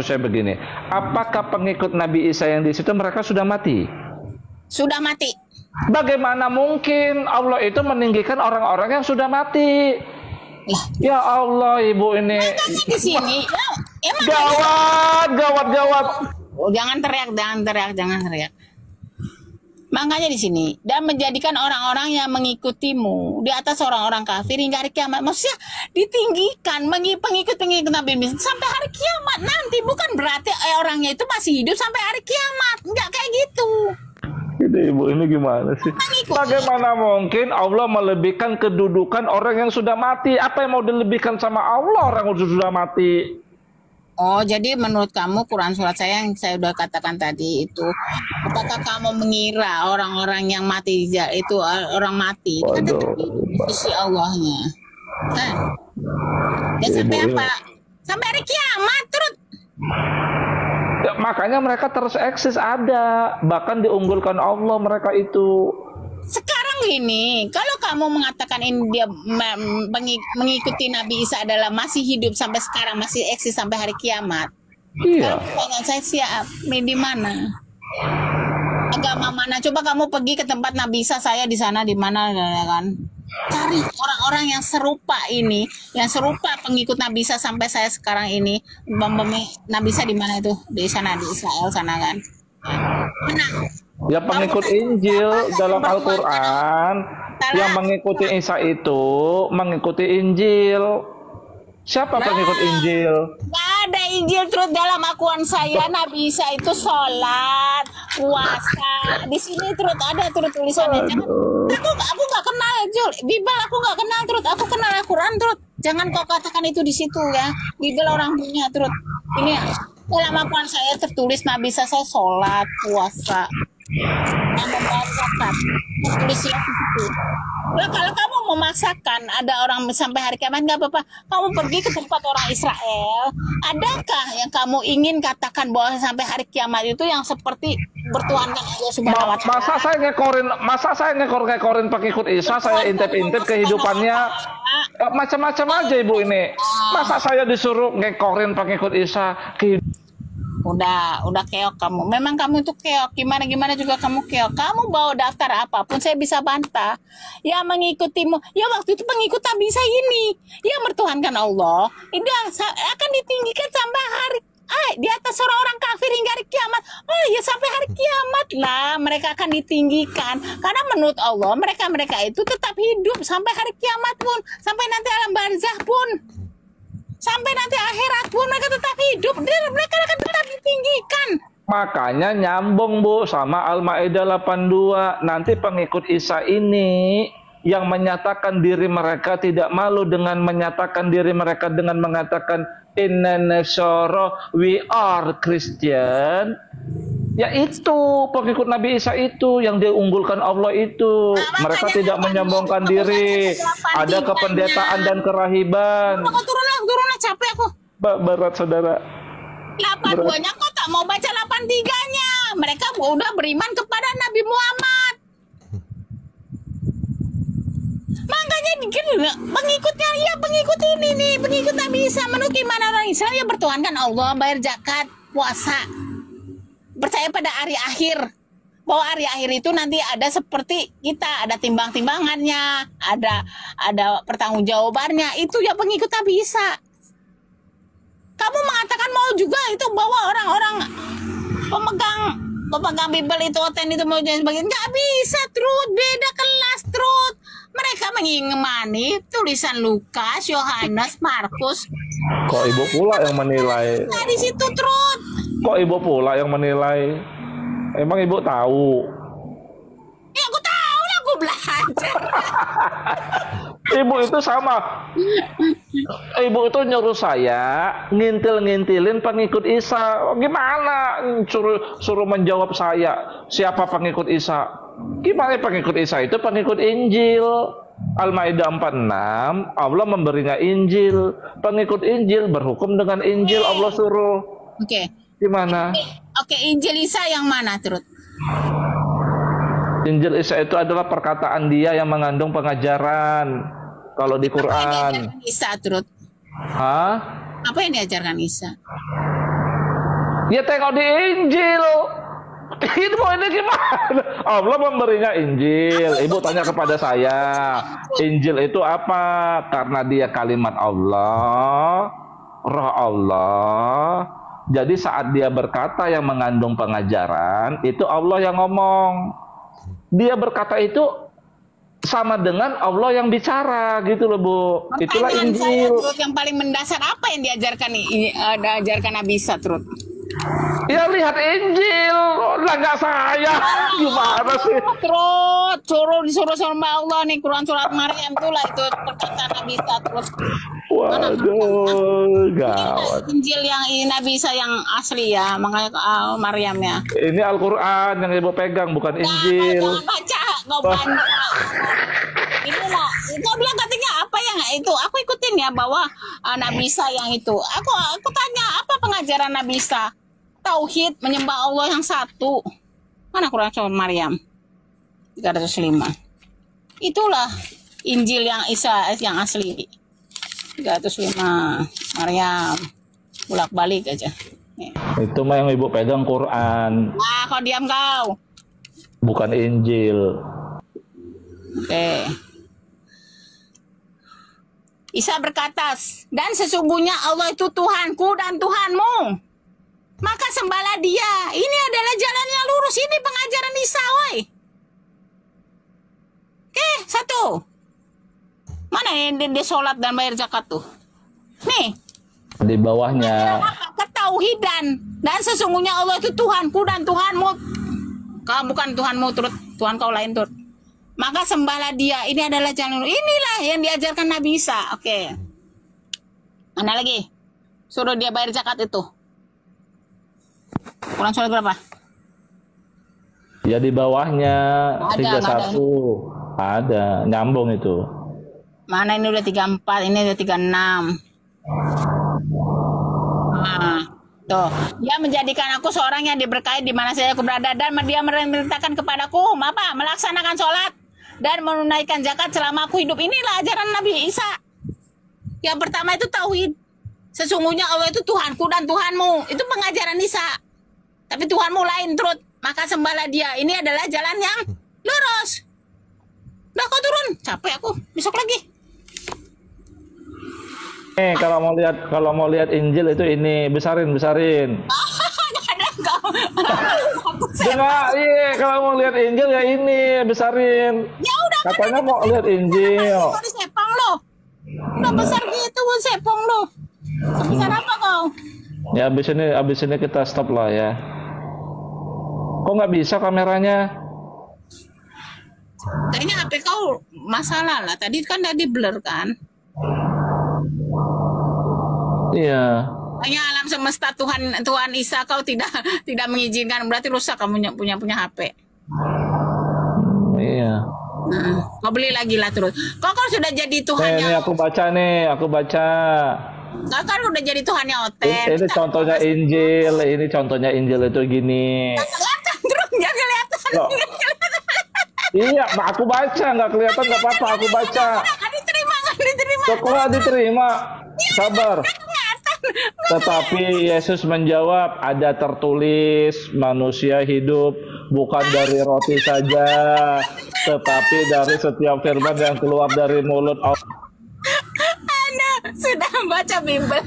saya begini. Apakah pengikut Nabi Isa yang di situ mereka sudah mati? Sudah mati. Bagaimana mungkin Allah itu meninggikan orang-orang yang sudah mati? Ya Allah, ibu ini. Makanya di sini. Gawat. Oh, jangan teriak. Makanya di sini, dan menjadikan orang-orang yang mengikutimu di atas orang-orang kafir hingga hari kiamat. Maksudnya ditinggikan pengikut-pengikut Nabi Muhammad sampai hari kiamat nanti. Bukan berarti orangnya itu masih hidup sampai hari kiamat. Enggak kayak gitu. Ibu ini gimana sih? Bagaimana mungkin Allah melebihkan kedudukan orang yang sudah mati? Apa yang mau dilebihkan sama Allah orang yang sudah mati? Oh, jadi menurut kamu Quran surat saya yang saya udah katakan tadi itu, apakah kamu mengira orang-orang yang mati itu orang mati? Itu kan tetap di sisi Allahnya. Kan? Dan sampai apa? Sampai hari kiamat terus. Ya, makanya mereka terus eksis ada, bahkan diunggulkan Allah mereka itu. Sekarang ini, kalau kamu mengatakan ini dia mengikuti Nabi Isa adalah masih hidup sampai sekarang, masih eksis sampai hari kiamat. Iya. Kalau saya siap, di mana? Agama mana? Coba kamu pergi ke tempat Nabi Isa, saya di sana di mana ya kan? Cari orang-orang yang serupa ini, yang serupa pengikut Nabi Isa sampai saya sekarang ini. Nabi Isa di mana itu? Di sana, di Israel sana kan? Mana? Ya pengikut Injil dalam Al-Quran, yang mengikuti Isa itu mengikuti Injil. Siapa pengikut Injil? Gak ada Injil terus dalam akuan saya. Nabi Isa itu sholat, puasa. Di sini terus ada terus tulisannya. Aku gak kenal Jul. Bible aku gak kenal terus. Aku kenal Al-Quran terus. Jangan kau katakan itu di situ ya. Bible orang punya terus. Ini dalam akuan saya tertulis Nabi Isa saya sholat, puasa, dan membayar zakat. Tertulis di situ. Nah, kalau kamu memaksakan ada orang sampai hari kiamat, nggak apa-apa. Kamu pergi ke tempat orang Israel. Adakah yang kamu ingin katakan bahwa sampai hari kiamat itu yang seperti bertuhankan Allah Subhanahu wa Ta'ala? Masa saya ngekor-ngekorin pengikut Isa, saya intip-intip kehidupannya macam-macam aja Ibu ini. Masa saya disuruh ngekorin pengikut Isa Udah keok kamu. Memang kamu itu keok. Gimana juga kamu keok. Kamu bawa daftar apapun saya bisa bantah. Ya mengikutimu. Ya waktu itu pengikut Nabi Isa ini. Ya bertuhankan Allah. Ini akan ditinggikan sampai hari di atas orang-orang kafir hingga hari kiamat. Oh ya sampai hari kiamat lah mereka akan ditinggikan. Karena menurut Allah mereka itu tetap hidup sampai hari kiamat pun. Sampai nanti alam barzah pun. Sampai nanti akhirat pun mereka tetap hidup, mereka akan tetap ditinggikan. Makanya nyambung Bu sama Al-Maidah 82. Nanti pengikut Isa ini yang menyatakan diri mereka tidak malu dengan menyatakan diri mereka dengan mengatakan inna nasara, we are Christian. Ya itu pengikut Nabi Isa itu yang diunggulkan Allah itu. Mereka tidak menyombongkan diri. Ada kependetaan dan kerahiban. Turunlah capek aku. Berat saudara. 82-nya kok tak mau baca 83-nya. Mereka udah beriman kepada Nabi Muhammad. Makanya pengikutnya ya pengikut ini nih, pengikut Nabi Isa. Menurut gimana orang Islam ya bertuhankan Allah, bayar zakat, puasa. Percaya pada hari akhir, bahwa hari akhir itu nanti ada seperti kita, ada timbang-timbangannya, ada pertanggungjawabannya. Itu ya pengikut Nabi Isa. Kamu mengatakan mau juga itu bahwa orang-orang pemegang Bible itu oten itu mau jadi sebagian, nggak bisa, Trud, beda kelas, Trud. Mereka mengimani tulisan Lukas, Yohanes, Markus. Kok Ibu pula yang menilai? Nah, di situ, Trud. Kok Ibu pula yang menilai? Emang Ibu tahu? Ya aku tahu lah, aku belajar. Ibu itu sama. Ibu itu nyuruh saya ngintil-ngintilin pengikut Isa. Gimana? Suruh menjawab saya. Siapa pengikut Isa? Gimana pengikut Isa itu pengikut Injil? Al-Maidah 46, Allah memberinya Injil. Pengikut Injil berhukum dengan Injil Allah suruh. Oke. Gimana? Oke, Injil Isa yang mana, Trud? Injil Isa itu adalah perkataan dia yang mengandung pengajaran. Kalau di Quran. Apa yang diajarkan Isa, Trud? Hah? Apa yang diajarkan Isa? Ya tengok di Injil. Ini gimana? Allah memberinya Injil. Ibu tanya kepada saya, Injil itu apa? Karena dia kalimat Allah, Roh Allah. Jadi saat dia berkata yang mengandung pengajaran, itu Allah yang ngomong. Dia berkata itu sama dengan Allah yang bicara gitu loh Bu. Itulah Injil. Saya, yang paling mendasar apa yang diajarkan Nabi Isa, Trud? Ya lihat Injil, lah nggak saya. Gimana sih? Trud, disuruh sama Allah nih, Quran surat Maryam itulah itu perkataan Nabi Isa, Trud. Waduh, gawat. Injil yang Nabi Isa yang asli ya, makanya Maryam ya. Ini Al-Quran yang Ibu pegang, bukan Injil. Jangan baca, nggak bandel. Inilah, kau bilang katanya apa yang itu? Aku ikutin ya bahwa Nabi Isa yang itu. Aku tanya apa pengajaran Nabi Isa? Tauhid, menyembah Allah yang satu. Mana Quran surat Maryam 305. Itulah Injil yang Isa yang asli. 305 Maryam, bolak-balik aja. Itu mah yang Ibu pegang Quran. Nah, kau diam kau. Bukan Injil. Oke. Isa berkata, dan sesungguhnya Allah itu Tuhanku dan Tuhanmu. Maka sembahlah dia. Ini adalah jalan yang lurus. Ini pengajaran Isa, woi. Oke, satu. Mana yang dia sholat dan bayar zakat tuh? Nih. Di bawahnya. Ketauhidan. Dan sesungguhnya Allah itu Tuhanku dan Tuhanmu. Kau bukan Tuhanmu, Trud. Tuhan kau lain, Trud. Maka sembahlah dia. Ini adalah jalan. Inilah yang diajarkan Nabi Isa. Oke. Mana lagi? Suruh dia bayar zakat itu. Quran surat berapa? Ya di bawahnya 31. Ada. Nyambung itu. Mana ini udah 34, ini udah 36. Nah, tuh. Dia menjadikan aku seorang yang diberkahi di mana saja aku berada, dan dia memerintahkan kepadaku apa? Melaksanakan sholat dan menunaikan zakat selama aku hidup. Inilah ajaran Nabi Isa. Yang pertama itu tauhid. Sesungguhnya Allah itu Tuhanku dan Tuhanmu. Itu pengajaran Isa. Tapi Tuhanmu lain, Trut. Maka sembahlah dia. Ini adalah jalan yang lurus. Udah, kau turun. Capek aku. Besok lagi. Kalau mau lihat Injil itu ini besarin. Dengar, iya, kalau mau lihat Injil ya ini besarin. Ya udah. Katanya mau lihat Injil. Kau di Sepang lo. Udah besar gitu Sepang lo. Besar apa kau? Ya abis ini kita stop lah ya. Kok nggak bisa kameranya? Kayaknya HP kau masalah lah. Tadi kan tadi blur kan. Iya. Hanya alam semesta Tuhan Isa kau tidak mengizinkan, berarti rusak kamu punya HP. Iya. Kau beli lagi lah terus. Kau sudah jadi Tuhannya. Nih aku baca. Kau kan udah jadi Tuhannya Oten. Ini contohnya Injil. Ini contohnya Injil itu gini. Kelihatan terus, nggak kelihatan. Iya, aku baca, nggak kelihatan nggak apa-apa. Aku baca. Nggak diterima. Kok nggak diterima? Sabar. Tetapi Yesus menjawab, ada tertulis manusia hidup bukan dari roti saja, tetapi dari setiap firman yang keluar dari mulut Allah. Anda sudah baca Bible.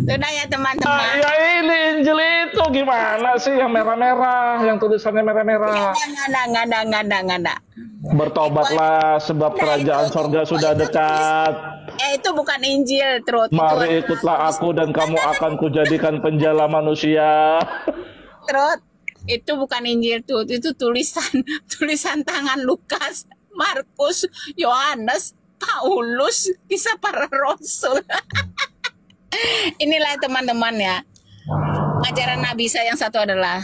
Sudah ya teman-teman. Ya ini Injil itu gimana sih yang merah-merah, yang tulisannya merah-merah? Nggak ada. Bertobatlah sebab kerajaan sorga sudah dekat. Itu bukan Injil, Trut. Mari ikutlah aku dan kamu akan kujadikan penjala manusia. Trut, itu bukan Injil, Trut. Itu tulisan tangan Lukas, Markus, Yohanes, Paulus, kisah para rasul. Inilah teman-teman ya. Ajaran Nabi Isa yang satu adalah,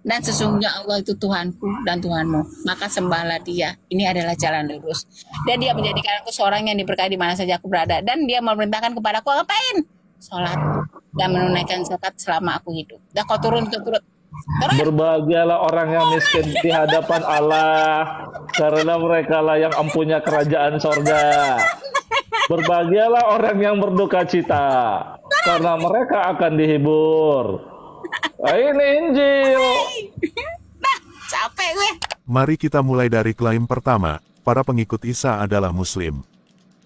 dan sesungguhnya Allah itu Tuhanku dan Tuhanmu, maka sembahlah dia. Ini adalah jalan lurus. Dan dia menjadikan aku seorang yang diberkahi di mana saja aku berada. Dan dia memerintahkan kepadaku ngapain? Sholat dan menunaikan zakat selama aku hidup. Dah kau turun. Berbahagialah orang yang miskin di hadapan Allah, karena mereka lah yang empunya kerajaan sorga. Berbahagialah orang yang berduka cita, karena mereka akan dihibur. Ini Injil. Nah, capek gue. Mari kita mulai dari klaim pertama, para pengikut Isa adalah Muslim.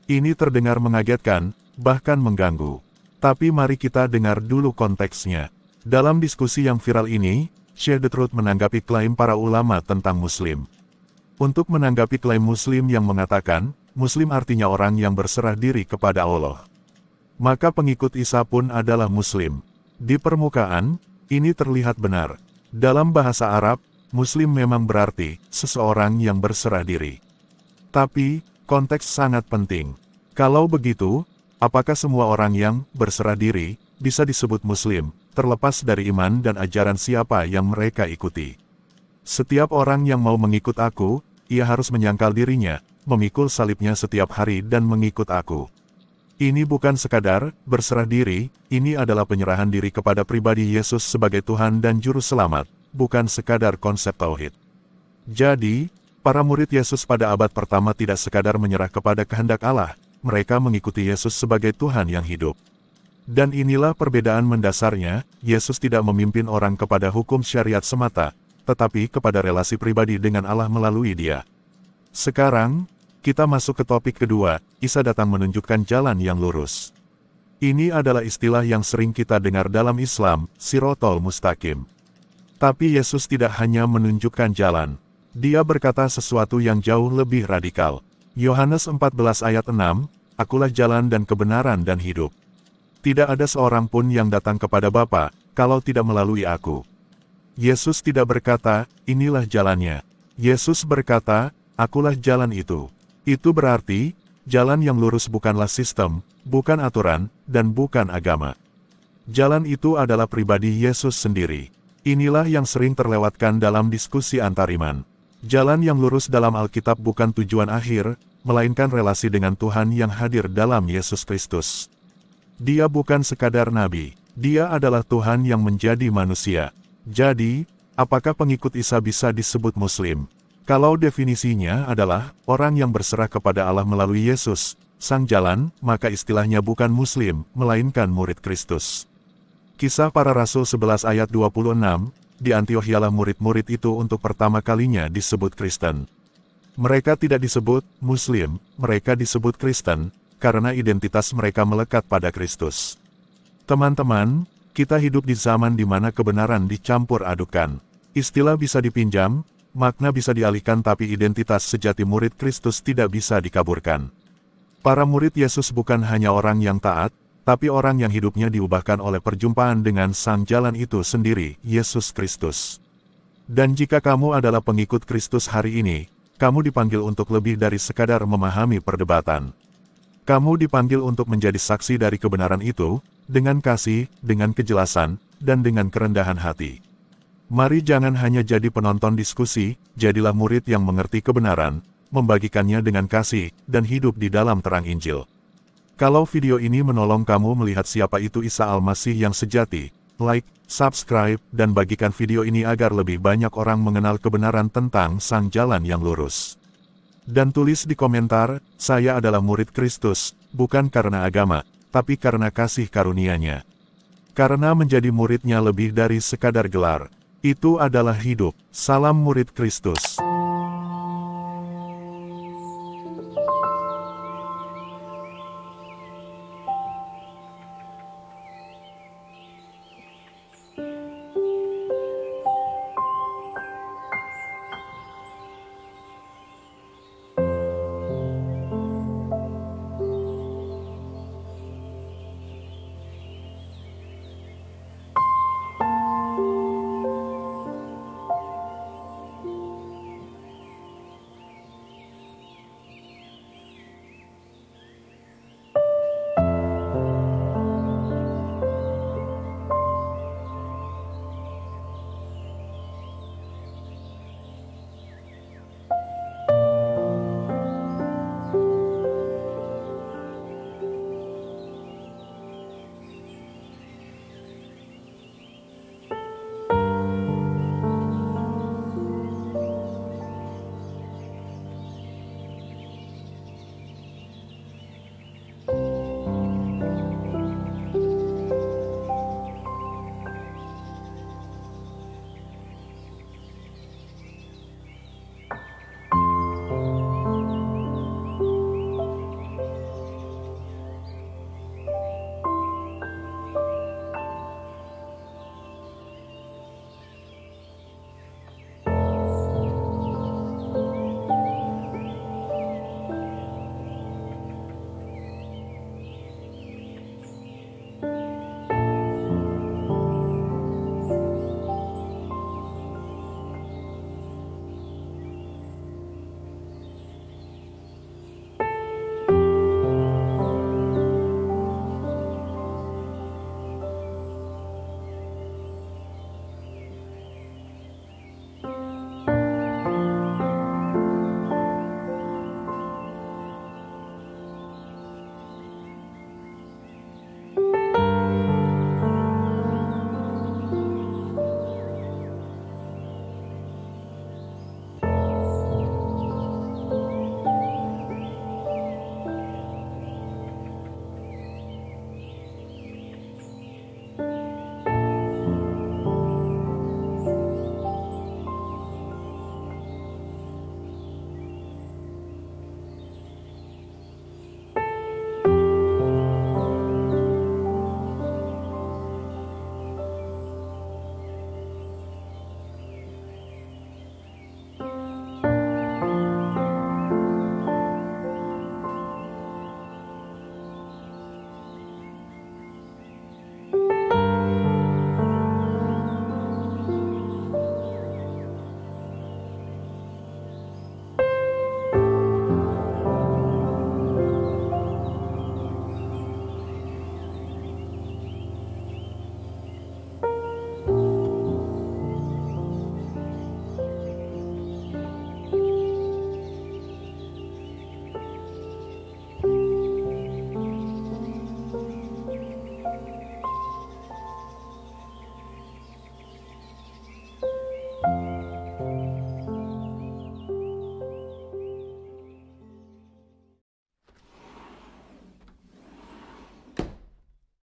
Ini terdengar mengagetkan, bahkan mengganggu. Tapi mari kita dengar dulu konteksnya. Dalam diskusi yang viral ini, Share the Truth menanggapi klaim para ulama tentang Muslim. Untuk menanggapi klaim Muslim yang mengatakan, Muslim artinya orang yang berserah diri kepada Allah. Maka pengikut Isa pun adalah Muslim. Di permukaan, ini terlihat benar. Dalam bahasa Arab, Muslim memang berarti seseorang yang berserah diri. Tapi, konteks sangat penting. Kalau begitu, apakah semua orang yang berserah diri bisa disebut Muslim, terlepas dari iman dan ajaran siapa yang mereka ikuti? Setiap orang yang mau mengikut aku, ia harus menyangkal dirinya, memikul salibnya setiap hari dan mengikut aku. Ini bukan sekadar berserah diri, ini adalah penyerahan diri kepada pribadi Yesus sebagai Tuhan dan Juru Selamat, bukan sekadar konsep tauhid. Jadi, para murid Yesus pada abad pertama tidak sekadar menyerah kepada kehendak Allah, mereka mengikuti Yesus sebagai Tuhan yang hidup. Dan inilah perbedaan mendasarnya, Yesus tidak memimpin orang kepada hukum syariat semata, tetapi kepada relasi pribadi dengan Allah melalui Dia. Sekarang, kita masuk ke topik kedua, Isa datang menunjukkan jalan yang lurus. Ini adalah istilah yang sering kita dengar dalam Islam, Sirotol Mustaqim. Tapi Yesus tidak hanya menunjukkan jalan. Dia berkata sesuatu yang jauh lebih radikal. Yohanes 14 ayat 6, Akulah jalan dan kebenaran dan hidup. Tidak ada seorang pun yang datang kepada Bapa, kalau tidak melalui aku. Yesus tidak berkata, inilah jalannya. Yesus berkata, akulah jalan itu. Itu berarti, jalan yang lurus bukanlah sistem, bukan aturan, dan bukan agama. Jalan itu adalah pribadi Yesus sendiri. Inilah yang sering terlewatkan dalam diskusi antariman. Jalan yang lurus dalam Alkitab bukan tujuan akhir, melainkan relasi dengan Tuhan yang hadir dalam Yesus Kristus. Dia bukan sekadar nabi, dia adalah Tuhan yang menjadi manusia. Jadi, apakah pengikut Isa bisa disebut Muslim? Kalau definisinya adalah orang yang berserah kepada Allah melalui Yesus, Sang Jalan, maka istilahnya bukan Muslim, melainkan murid Kristus. Kisah Para Rasul 11 ayat 26, di Antiochialah murid-murid itu untuk pertama kalinya disebut Kristen. Mereka tidak disebut Muslim, mereka disebut Kristen, karena identitas mereka melekat pada Kristus. Teman-teman, kita hidup di zaman di mana kebenaran dicampur adukan. Istilah bisa dipinjam, makna bisa dialihkan, tapi identitas sejati murid Kristus tidak bisa dikaburkan. Para murid Yesus bukan hanya orang yang taat, tapi orang yang hidupnya diubahkan oleh perjumpaan dengan Sang Jalan itu sendiri, Yesus Kristus. Dan jika kamu adalah pengikut Kristus hari ini, kamu dipanggil untuk lebih dari sekadar memahami perdebatan. Kamu dipanggil untuk menjadi saksi dari kebenaran itu, dengan kasih, dengan kejelasan, dan dengan kerendahan hati. Mari jangan hanya jadi penonton diskusi, jadilah murid yang mengerti kebenaran, membagikannya dengan kasih, dan hidup di dalam terang Injil. Kalau video ini menolong kamu melihat siapa itu Isa Al-Masih yang sejati, like, subscribe, dan bagikan video ini agar lebih banyak orang mengenal kebenaran tentang Sang Jalan yang lurus. Dan tulis di komentar, saya adalah murid Kristus, bukan karena agama, tapi karena kasih karunia-Nya. Karena menjadi muridnya lebih dari sekadar gelar. Itu adalah hidup. Salam murid Kristus.